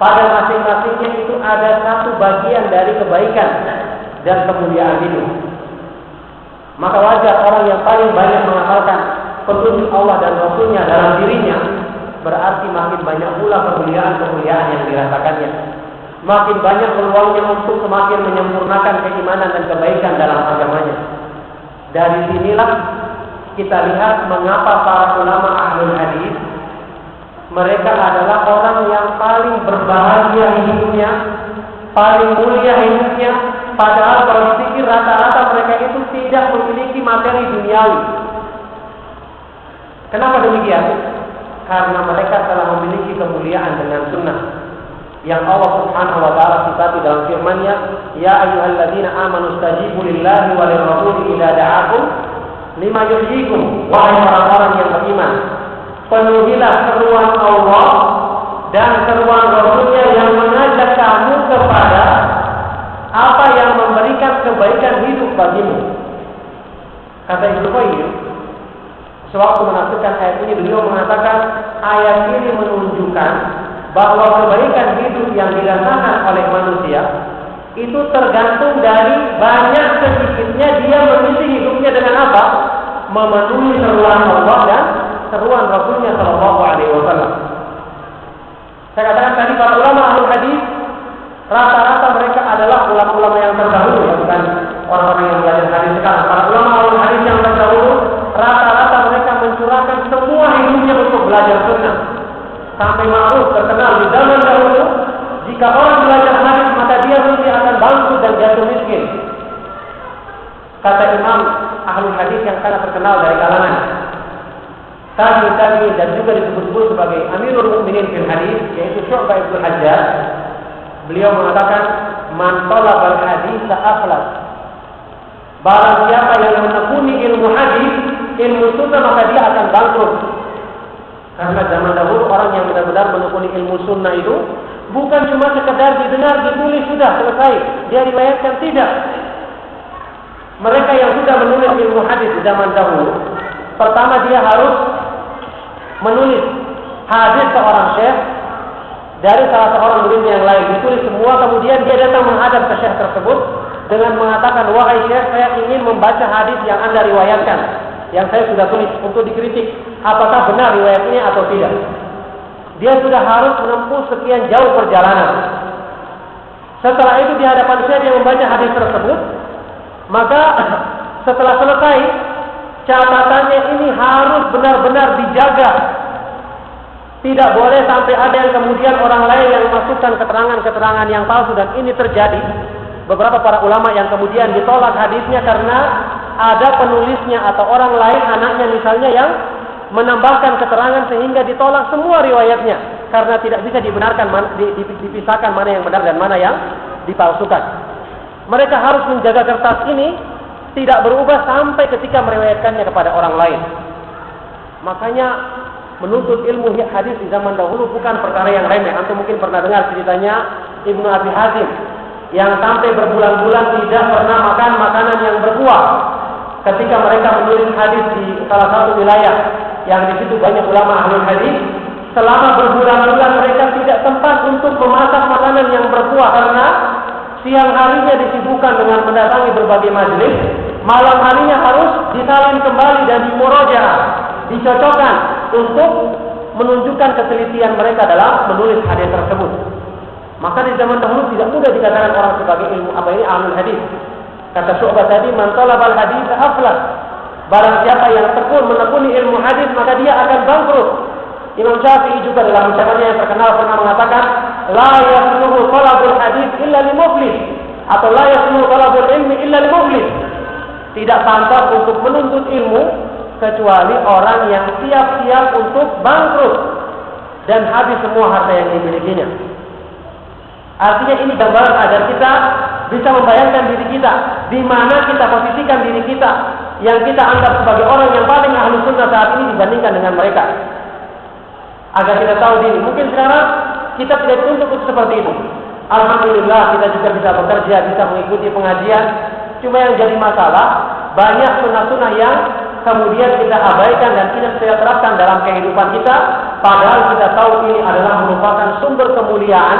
pada masing-masingnya itu ada satu bagian dari kebaikan dan kemuliaan hidup. Maka wajar orang yang paling banyak mengamalkan petunjuk Allah dan Rasulnya dalam dirinya, berarti makin banyak pula kemuliaan-kemuliaan yang dirasakannya. Makin banyak peluangnya untuk semakin menyempurnakan keimanan dan kebaikan dalam agamanya. Dari sinilah kita lihat mengapa para ulama ahlul hadis mereka adalah orang yang paling berbahagia hidupnya, paling mulia hidupnya, padahal kalau dipikir rata-rata mereka itu tidak memiliki materi duniawi. Kenapa demikian? Karena mereka telah memiliki kemuliaan dengan sunnah yang Allah Subhanahu wa taala sifati dalam firman-Nya, ya ayyuhalladzina amanu stajibu lillahi wa lirrasuli idza da'akum lima yuhyikum. Wahai orang-orang yang beriman, penuhilah seruan Allah dan seruan Rasul-Nya yang mengajak kamu kepada apa yang memberikan kebaikan hidup bagimu. Kata Ibnu Qayyim, sewaktu menafsirkan ayat ini, beliau mengatakan ayat ini menunjukkan bahwa kebaikan hidup yang dirasakan oleh manusia itu tergantung dari banyak sedikitnya dia mengisi hidupnya dengan apa? Memenuhi seruan Allah dan seruan Rasulnya Shallallahu Alaihi Wasallam. Saya katakan tadi para ulama ahlul hadis rata-rata mereka adalah ulama-ulama yang terdahulu, ya, bukan orang-orang yang belajar hadis sekarang. Para ulama ahlul hadis yang terdahulu rata-rata mereka mencurahkan semua hidupnya untuk belajar sunnah. Sampai Ma'ruf terkenal di zaman dahulu, jika orang belajar hadis maka dia mesti akan bangkrut dan jatuh miskin. Kata Imam ahlul hadis yang sangat terkenal dari kalangan tabi'in dan juga disebut-sebut sebagai Amirul Mukminin fil hadis, yaitu Syu'bah ibn Hajjaj. Beliau mengatakan, man talabal hadis aflas. Barang siapa yang menekuni ilmu hadis, ilmu sunnah, maka dia akan bangkrut. Karena zaman dahulu orang yang benar-benar menekuni ilmu sunnah itu bukan cuma sekedar didengar, ditulis sudah selesai, dia riwayatkan, tidak. Mereka yang sudah menulis ilmu hadis di zaman dahulu, pertama dia harus menulis hadis seorang syekh dari salah seorang murid yang lain, ditulis semua, kemudian dia datang menghadap ke syekh tersebut dengan mengatakan, wahai syekh, saya ingin membaca hadis yang Anda riwayatkan, yang saya sudah tulis, untuk dikritik apakah benar riwayatnya atau tidak. Dia sudah harus menempuh sekian jauh perjalanan. Setelah itu di hadapan syekh yang membaca hadis tersebut, maka setelah selesai, catatannya ini harus benar-benar dijaga. Tidak boleh sampai ada yang kemudian orang lain yang memasukkan keterangan-keterangan yang palsu, dan ini terjadi. Beberapa para ulama yang kemudian ditolak hadisnya karena ada penulisnya atau orang lain, anaknya misalnya, yang menambahkan keterangan sehingga ditolak semua riwayatnya karena tidak bisa dibenarkan, dipisahkan mana yang benar dan mana yang dipalsukan. Mereka harus menjaga kertas ini tidak berubah sampai ketika meriwayatkannya kepada orang lain. Makanya menuntut ilmu hadis di zaman dahulu bukan perkara yang remeh. Antum mungkin pernah dengar ceritanya Ibnu Abi Hatim yang sampai berbulan-bulan tidak pernah makan makanan yang berkuah ketika mereka menulis hadis di salah satu wilayah yang di situ banyak ulama ahlul hadis. Selama berbulan-bulan mereka tidak sempat untuk memasak makanan yang berkuah karena siang harinya disibukkan dengan mendatangi berbagai majelis, malam harinya harus disalin kembali dan dimurojaah, dicocokkan untuk menunjukkan ketelitian mereka dalam menulis hadis tersebut. Maka di zaman dahulu tidak mudah dikatakan orang sebagai ilmu ahlul hadis. Kata Syu'bah tadi, man talabal hadis aflas. Barang siapa yang menekuni ilmu hadis maka dia akan bangkrut. Imam Syafi'i juga dalam ucapannya yang terkenal pernah mengatakan, la yasluhu talabul hadis illa li muflis, atau la yasluhu talabul ilmi illa li muflis. Tidak pantas untuk menuntut ilmu kecuali orang yang siap-siap untuk bangkrut dan habis semua harta yang dimilikinya. Artinya ini gambaran agar kita bisa membayangkan diri kita, di mana kita posisikan diri kita yang kita anggap sebagai orang yang paling ahlu sunnah saat ini dibandingkan dengan mereka. Agar kita tahu diri. Mungkin sekarang kita tidak dituntut untuk seperti itu. Alhamdulillah kita juga bisa bekerja, bisa mengikuti pengajian. Cuma yang jadi masalah, banyak sunnah-sunnah yang kemudian kita abaikan dan tidak kita terapkan dalam kehidupan kita. Padahal kita tahu ini adalah merupakan sumber kemuliaan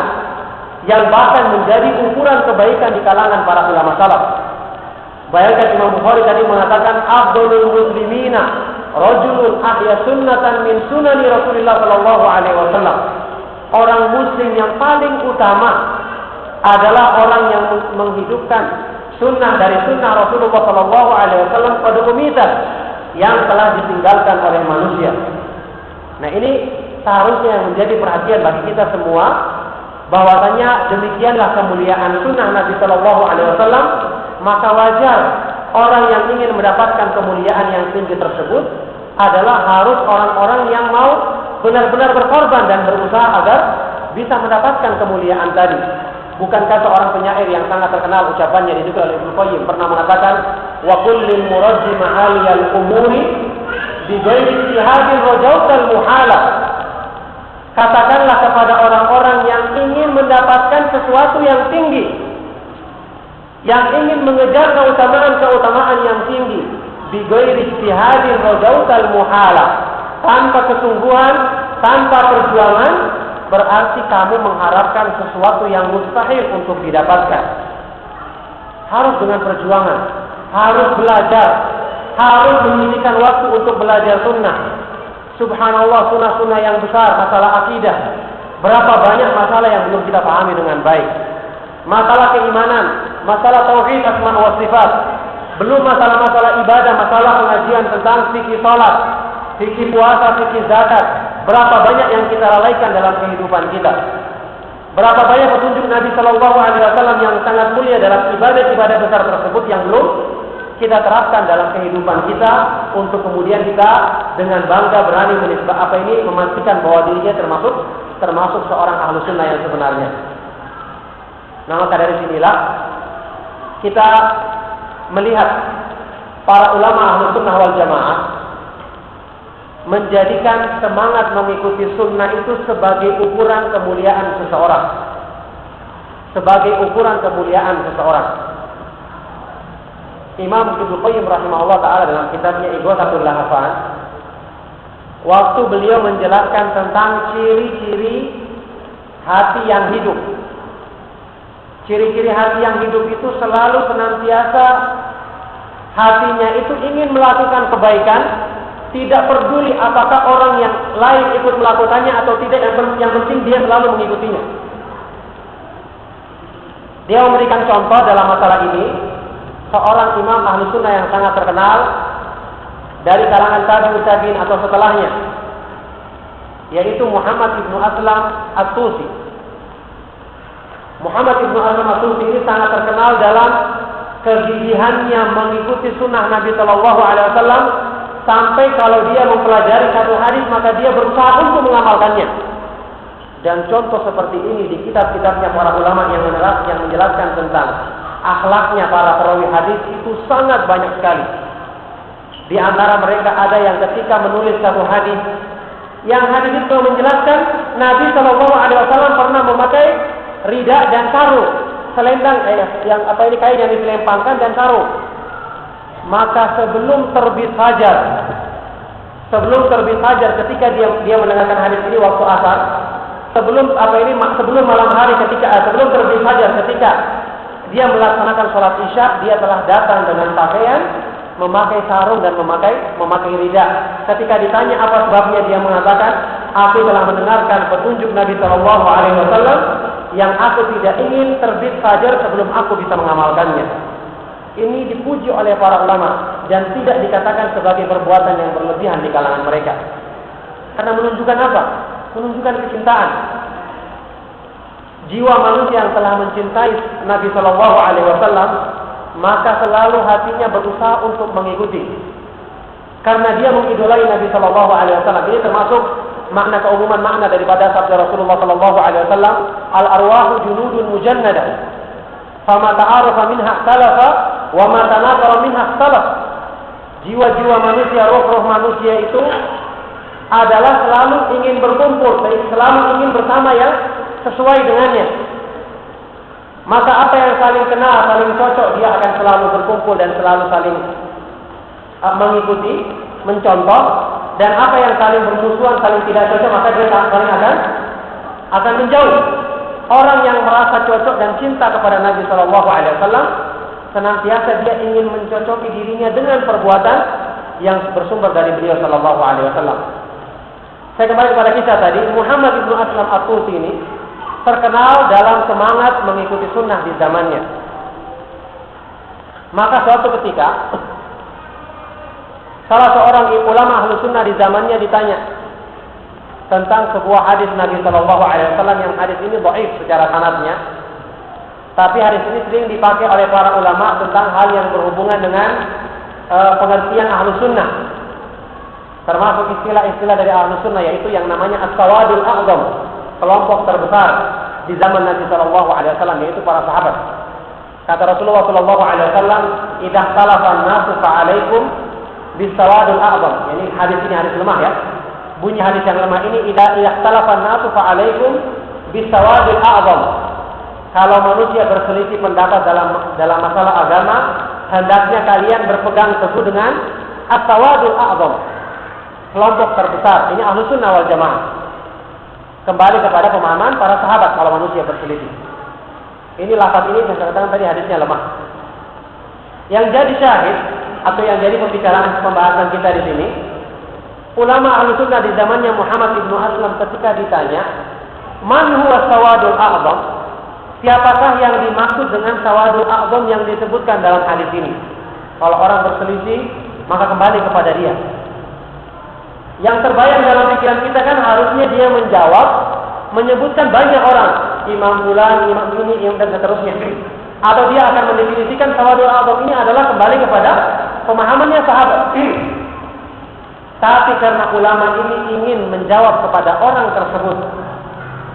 yang bahkan menjadi ukuran kebaikan di kalangan para ulama salaf. Bayangkan Imam Bukhari tadi mengatakan afdhalul muslimina rajulun ahya sunnatan min sunani Rasulullah sallallahu alaihi wasallam. Orang muslim yang paling utama adalah orang yang menghidupkan sunnah dari sunnah Rasulullah sallallahu alaihi wasallam pada umitan yang telah ditinggalkan oleh manusia. Nah, ini seharusnya menjadi perhatian bagi kita semua, bahwasanya demikianlah kemuliaan sunnah Nabi sallallahu alaihi wasallam. Maka wajar orang yang ingin mendapatkan kemuliaan yang tinggi tersebut adalah harus orang-orang yang mau benar-benar berkorban dan berusaha agar bisa mendapatkan kemuliaan tadi. Bukankah seorang penyair yang sangat terkenal ucapannya dinukil oleh Ibnu Qayyim pernah mengatakan, wa kullil murajji ma'aliyal umuri bi ghairi ijtihadin rajautal muhala. Katakanlah kepada orang-orang yang ingin mendapatkan sesuatu yang tinggi, yang ingin mengejar keutamaan yang tinggi, bi ghairi ijtihadin rajautal muhala, tanpa kesungguhan, tanpa perjuangan, berarti kamu mengharapkan sesuatu yang mustahil untuk didapatkan. Harus dengan perjuangan, harus belajar, harus menyisihkan waktu untuk belajar sunnah. Subhanallah, sunnah-sunnah yang besar, masalah akidah. Berapa banyak masalah yang belum kita pahami dengan baik. Masalah keimanan, masalah tauhid asma wa sifat. Belum masalah-masalah ibadah, masalah pengajian tentang fikih salat, fikih puasa, fikih zakat. Berapa banyak yang kita lalaikan dalam kehidupan kita. Berapa banyak petunjuk Nabi sallallahu alaihi wasallam yang sangat mulia dalam ibadah-ibadah besar tersebut yang belum kita terapkan dalam kehidupan kita, untuk kemudian kita dengan bangga berani memastikan bahwa dirinya termasuk seorang ahlu sunnah yang sebenarnya. Nah, maka dari sinilah kita melihat para ulama ahlu sunnah wal jamaah menjadikan semangat mengikuti sunnah itu sebagai ukuran kemuliaan seseorang. Sebagai ukuran kemuliaan seseorang. Imam Ibnu Qayyim rahimahullah ta'ala dalam kitabnya Ighathatul Lahafan, waktu beliau menjelaskan tentang ciri-ciri hati yang hidup. Ciri-ciri hati yang hidup itu selalu senantiasa hatinya itu ingin melakukan kebaikan, tidak peduli apakah orang yang lain ikut melakukannya atau tidak, yang penting dia selalu mengikutinya. Dia memberikan contoh dalam masalah ini, seorang imam ahli sunnah yang sangat terkenal dari kalangan tabi'in atau setelahnya, yaitu Muhammad ibnu Aslam At-Tusi. Muhammad ibnu Aslam At-Tusi ini sangat terkenal dalam kegigihannya mengikuti sunnah Nabi Sallallahu Alaihi Wasallam, sampai kalau dia mempelajari satu hadis maka dia berusaha untuk mengamalkannya. Dan contoh seperti ini di kitab-kitabnya para ulama yang menjelaskan tentang akhlaknya para perawi hadis itu sangat banyak sekali. Di antara mereka ada yang ketika menulis satu hadis, yang hadis itu menjelaskan Nabi Shallallahu Alaihi Wasallam pernah memakai rida dan sarung, selendang kain yang diselempangkan dan sarung. Maka sebelum terbit fajar, sebelum terbit fajar, ketika dia mendengarkan hadis ini waktu asar, sebelum malam hari sebelum terbit fajar, ketika dia melaksanakan sholat isya, dia telah datang dengan pakaian, memakai sarung dan memakai rida. Ketika ditanya apa sebabnya, dia mengatakan, aku telah mendengarkan petunjuk Nabi Shallallahu Alaihi Wasallam yang aku tidak ingin terbit fajar sebelum aku bisa mengamalkannya. Ini dipuji oleh para ulama dan tidak dikatakan sebagai perbuatan yang berlebihan di kalangan mereka. Karena menunjukkan apa? Menunjukkan kecintaan. Jiwa manusia yang telah mencintai Nabi Shallallahu Alaihi Wasallam, maka selalu hatinya berusaha untuk mengikuti. Karena dia mengidolai Nabi Shallallahu Alaihi Wasallam. Ini termasuk makna keumuman makna daripada sabda Rasulullah Shallallahu Alaihi Wasallam, al arwahu junudun mujannadah, fama ta'arafa minha ikhtalafa, wa ma tanakara minha ikhtalaf. Jiwa-jiwa manusia, roh-roh manusia itu adalah selalu ingin berkumpul, selalu ingin bersama yang sesuai dengannya. Maka apa yang saling kenal, saling cocok, dia akan selalu berkumpul dan selalu saling mengikuti, mencontoh. Dan apa yang saling bermusuhan, saling tidak cocok, maka dia saling akan menjauh. Orang yang merasa cocok dan cinta kepada Nabi Shallallahu Alaihi Wasallam, senantiasa dia ingin mencocoki dirinya dengan perbuatan yang bersumber dari beliau Shallallahu Alaihi Wasallam. Saya kembali kepada kisah tadi. Muhammad ibnu Aslam At-Tusi ini terkenal dalam semangat mengikuti sunnah di zamannya. Maka suatu ketika, salah seorang ulama ahlu sunnah di zamannya ditanya tentang sebuah hadis Nabi Shallallahu Alaihi Wasallam yang hadis ini dhaif secara sanadnya, tapi hadis ini sering dipakai oleh para ulama tentang hal yang berhubungan dengan pengertian ahlu sunnah, termasuk istilah-istilah dari ahlu sunnah, yaitu yang namanya as-sawadul a'zam, kelompok terbesar di zaman Nabi Shallallahu Alaihi Wasallam, yaitu para sahabat. Kata Rasulullah Shallallahu Alaihi Wasallam, "Idza ikhtalafa an-nasu fa'alaikum bis-sawadul a'zam." Ini hadis ini hadis lemah ya. Bunyi hadis yang lemah ini, idza ikhtalafa an-nasu fa'alaikum bis-sawadul a'zam. Kalau manusia berselisih pendapat dalam masalah agama, hendaknya kalian berpegang teguh dengan as-sawadul a'zam, kelompok terbesar. Ini Ahlus Sunnah wal Jamaah. Kembali kepada pemahaman para sahabat kalau manusia berselisih. Ini lafaz ini saya katakan tadi hadisnya lemah. Yang jadi syahid atau yang jadi pembahasan kita di sini, ulama Ahlus Sunnah di zamannya Muhammad ibnu Aslam ketika ditanya, "Man huwa sawadul a'zam?" Siapakah yang dimaksud dengan sawadul a'zam yang disebutkan dalam hadis ini? Kalau orang berselisih, maka kembali kepada dia. Yang terbayang dalam pikiran kita kan harusnya dia menjawab, menyebutkan banyak orang, imam fulan, imam ini, imam dan seterusnya. Atau dia akan mendefinisikan sawadul a'zam ini adalah kembali kepada pemahamannya sahabat. Tapi karena ulama ini ingin menjawab kepada orang tersebut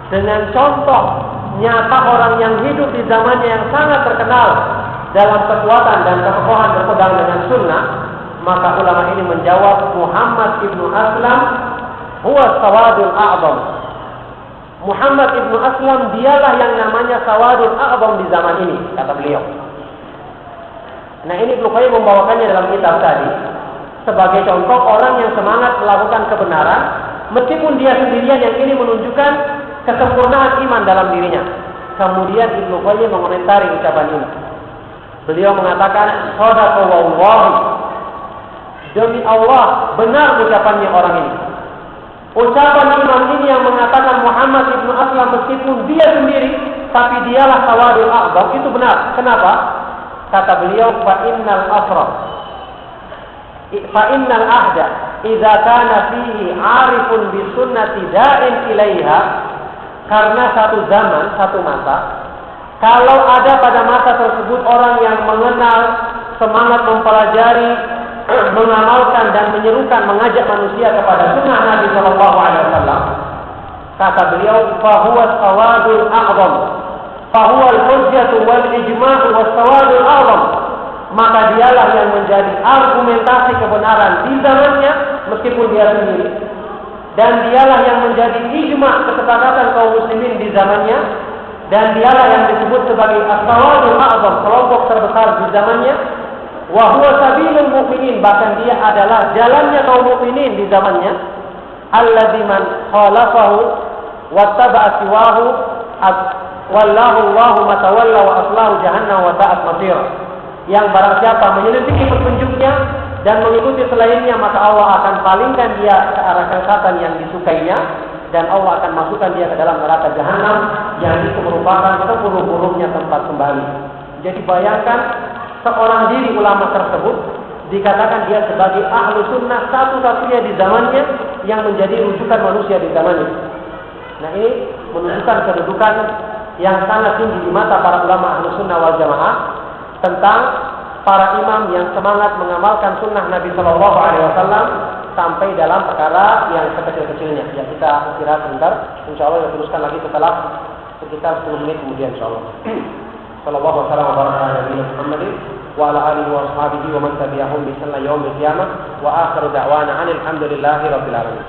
dengan contoh nyata orang yang hidup di zamannya yang sangat terkenal dalam kekuatan dan kekokohan berpegang dengan sunnah, maka ulama ini menjawab, Muhammad ibnu Aslam huwa sawadul a'zam. Muhammad ibnu Aslam dialah yang namanya sawadul a'zam di zaman ini, kata beliau. Nah, ini Ibnu Qayyim membawakannya dalam kitab tadi sebagai contoh orang yang semangat melakukan kebenaran meskipun dia sendirian, yang ini menunjukkan kesempurnaan iman dalam dirinya. Kemudian Ibnu Qayyim mengomentari ucapan ini. Beliau mengatakan, "Shadaqa wallahi." Demi Allah, benar ucapannya orang ini. Ucapan imam ini yang mengatakan Muhammad ibnu Aslam meskipun dia sendiri, tapi dialah sawadul a'zam, itu benar. Kenapa? Kata beliau, fa innal ahda idza kana fihi 'arifun bi sunnati da'in ilaiha. Karena satu zaman, satu masa, kalau ada pada masa tersebut orang yang mengenal, semangat mempelajari, mengamalkan dan menyerukan, mengajak manusia kepada sunnah Nabi Shallallahu Alaihi Wasallam, kata beliau, fahuwa sawadul a'zam, fahuwa al-hujjatu wal ijma'u was sawadul a'zam. Maka dialah yang menjadi argumentasi kebenaran di zamannya meskipun dia sendiri, dan dialah yang menjadi ijma' kesepakatan kaum muslimin di zamannya, dan dialah yang disebut sebagai as-sawadul a'zam, kelompok terbesar di zamannya. Wa huwa sabilul mu'minin, bahkan dia adalah jalannya kaum mukminin di zamannya. Alladzi man khalafahu wattaba'a siwahu wallahu Allahu matawalla wa aslahu jahannam wa sa'at masir. Yang barang siapa menyelidiki petunjuknya dan mengikuti selainnya, maka Allah akan palingkan dia ke arah kesesatan yang disukainya, dan Allah akan masukkan dia ke dalam neraka jahanam yang itu merupakan seburuk-buruknya tempat kembali. Jadi bayangkan seorang diri ulama tersebut dikatakan dia sebagai ahlu sunnah satu-satunya di zamannya yang menjadi rujukan manusia di zamannya. Nah, ini menunjukkan kedudukan yang sangat tinggi di mata para ulama ahlu sunnah wal jamaah tentang para imam yang semangat mengamalkan sunnah Nabi Shallallahu Alaihi Wasallam sampai dalam perkara yang sekecil-kecilnya. Ya, kita istirahat sebentar. Insya Allah kita teruskan lagi setelah sekitar 10 menit kemudian insya Allah. Sallallahu alaihi wa baraka ala nabiyina Muhammadin wa ala alihi wa ashabihi wa man tabi'ahum bi ihsan ila yaumil qiyamah wa akhiru da'wana alhamdulillahi rabbil alamin.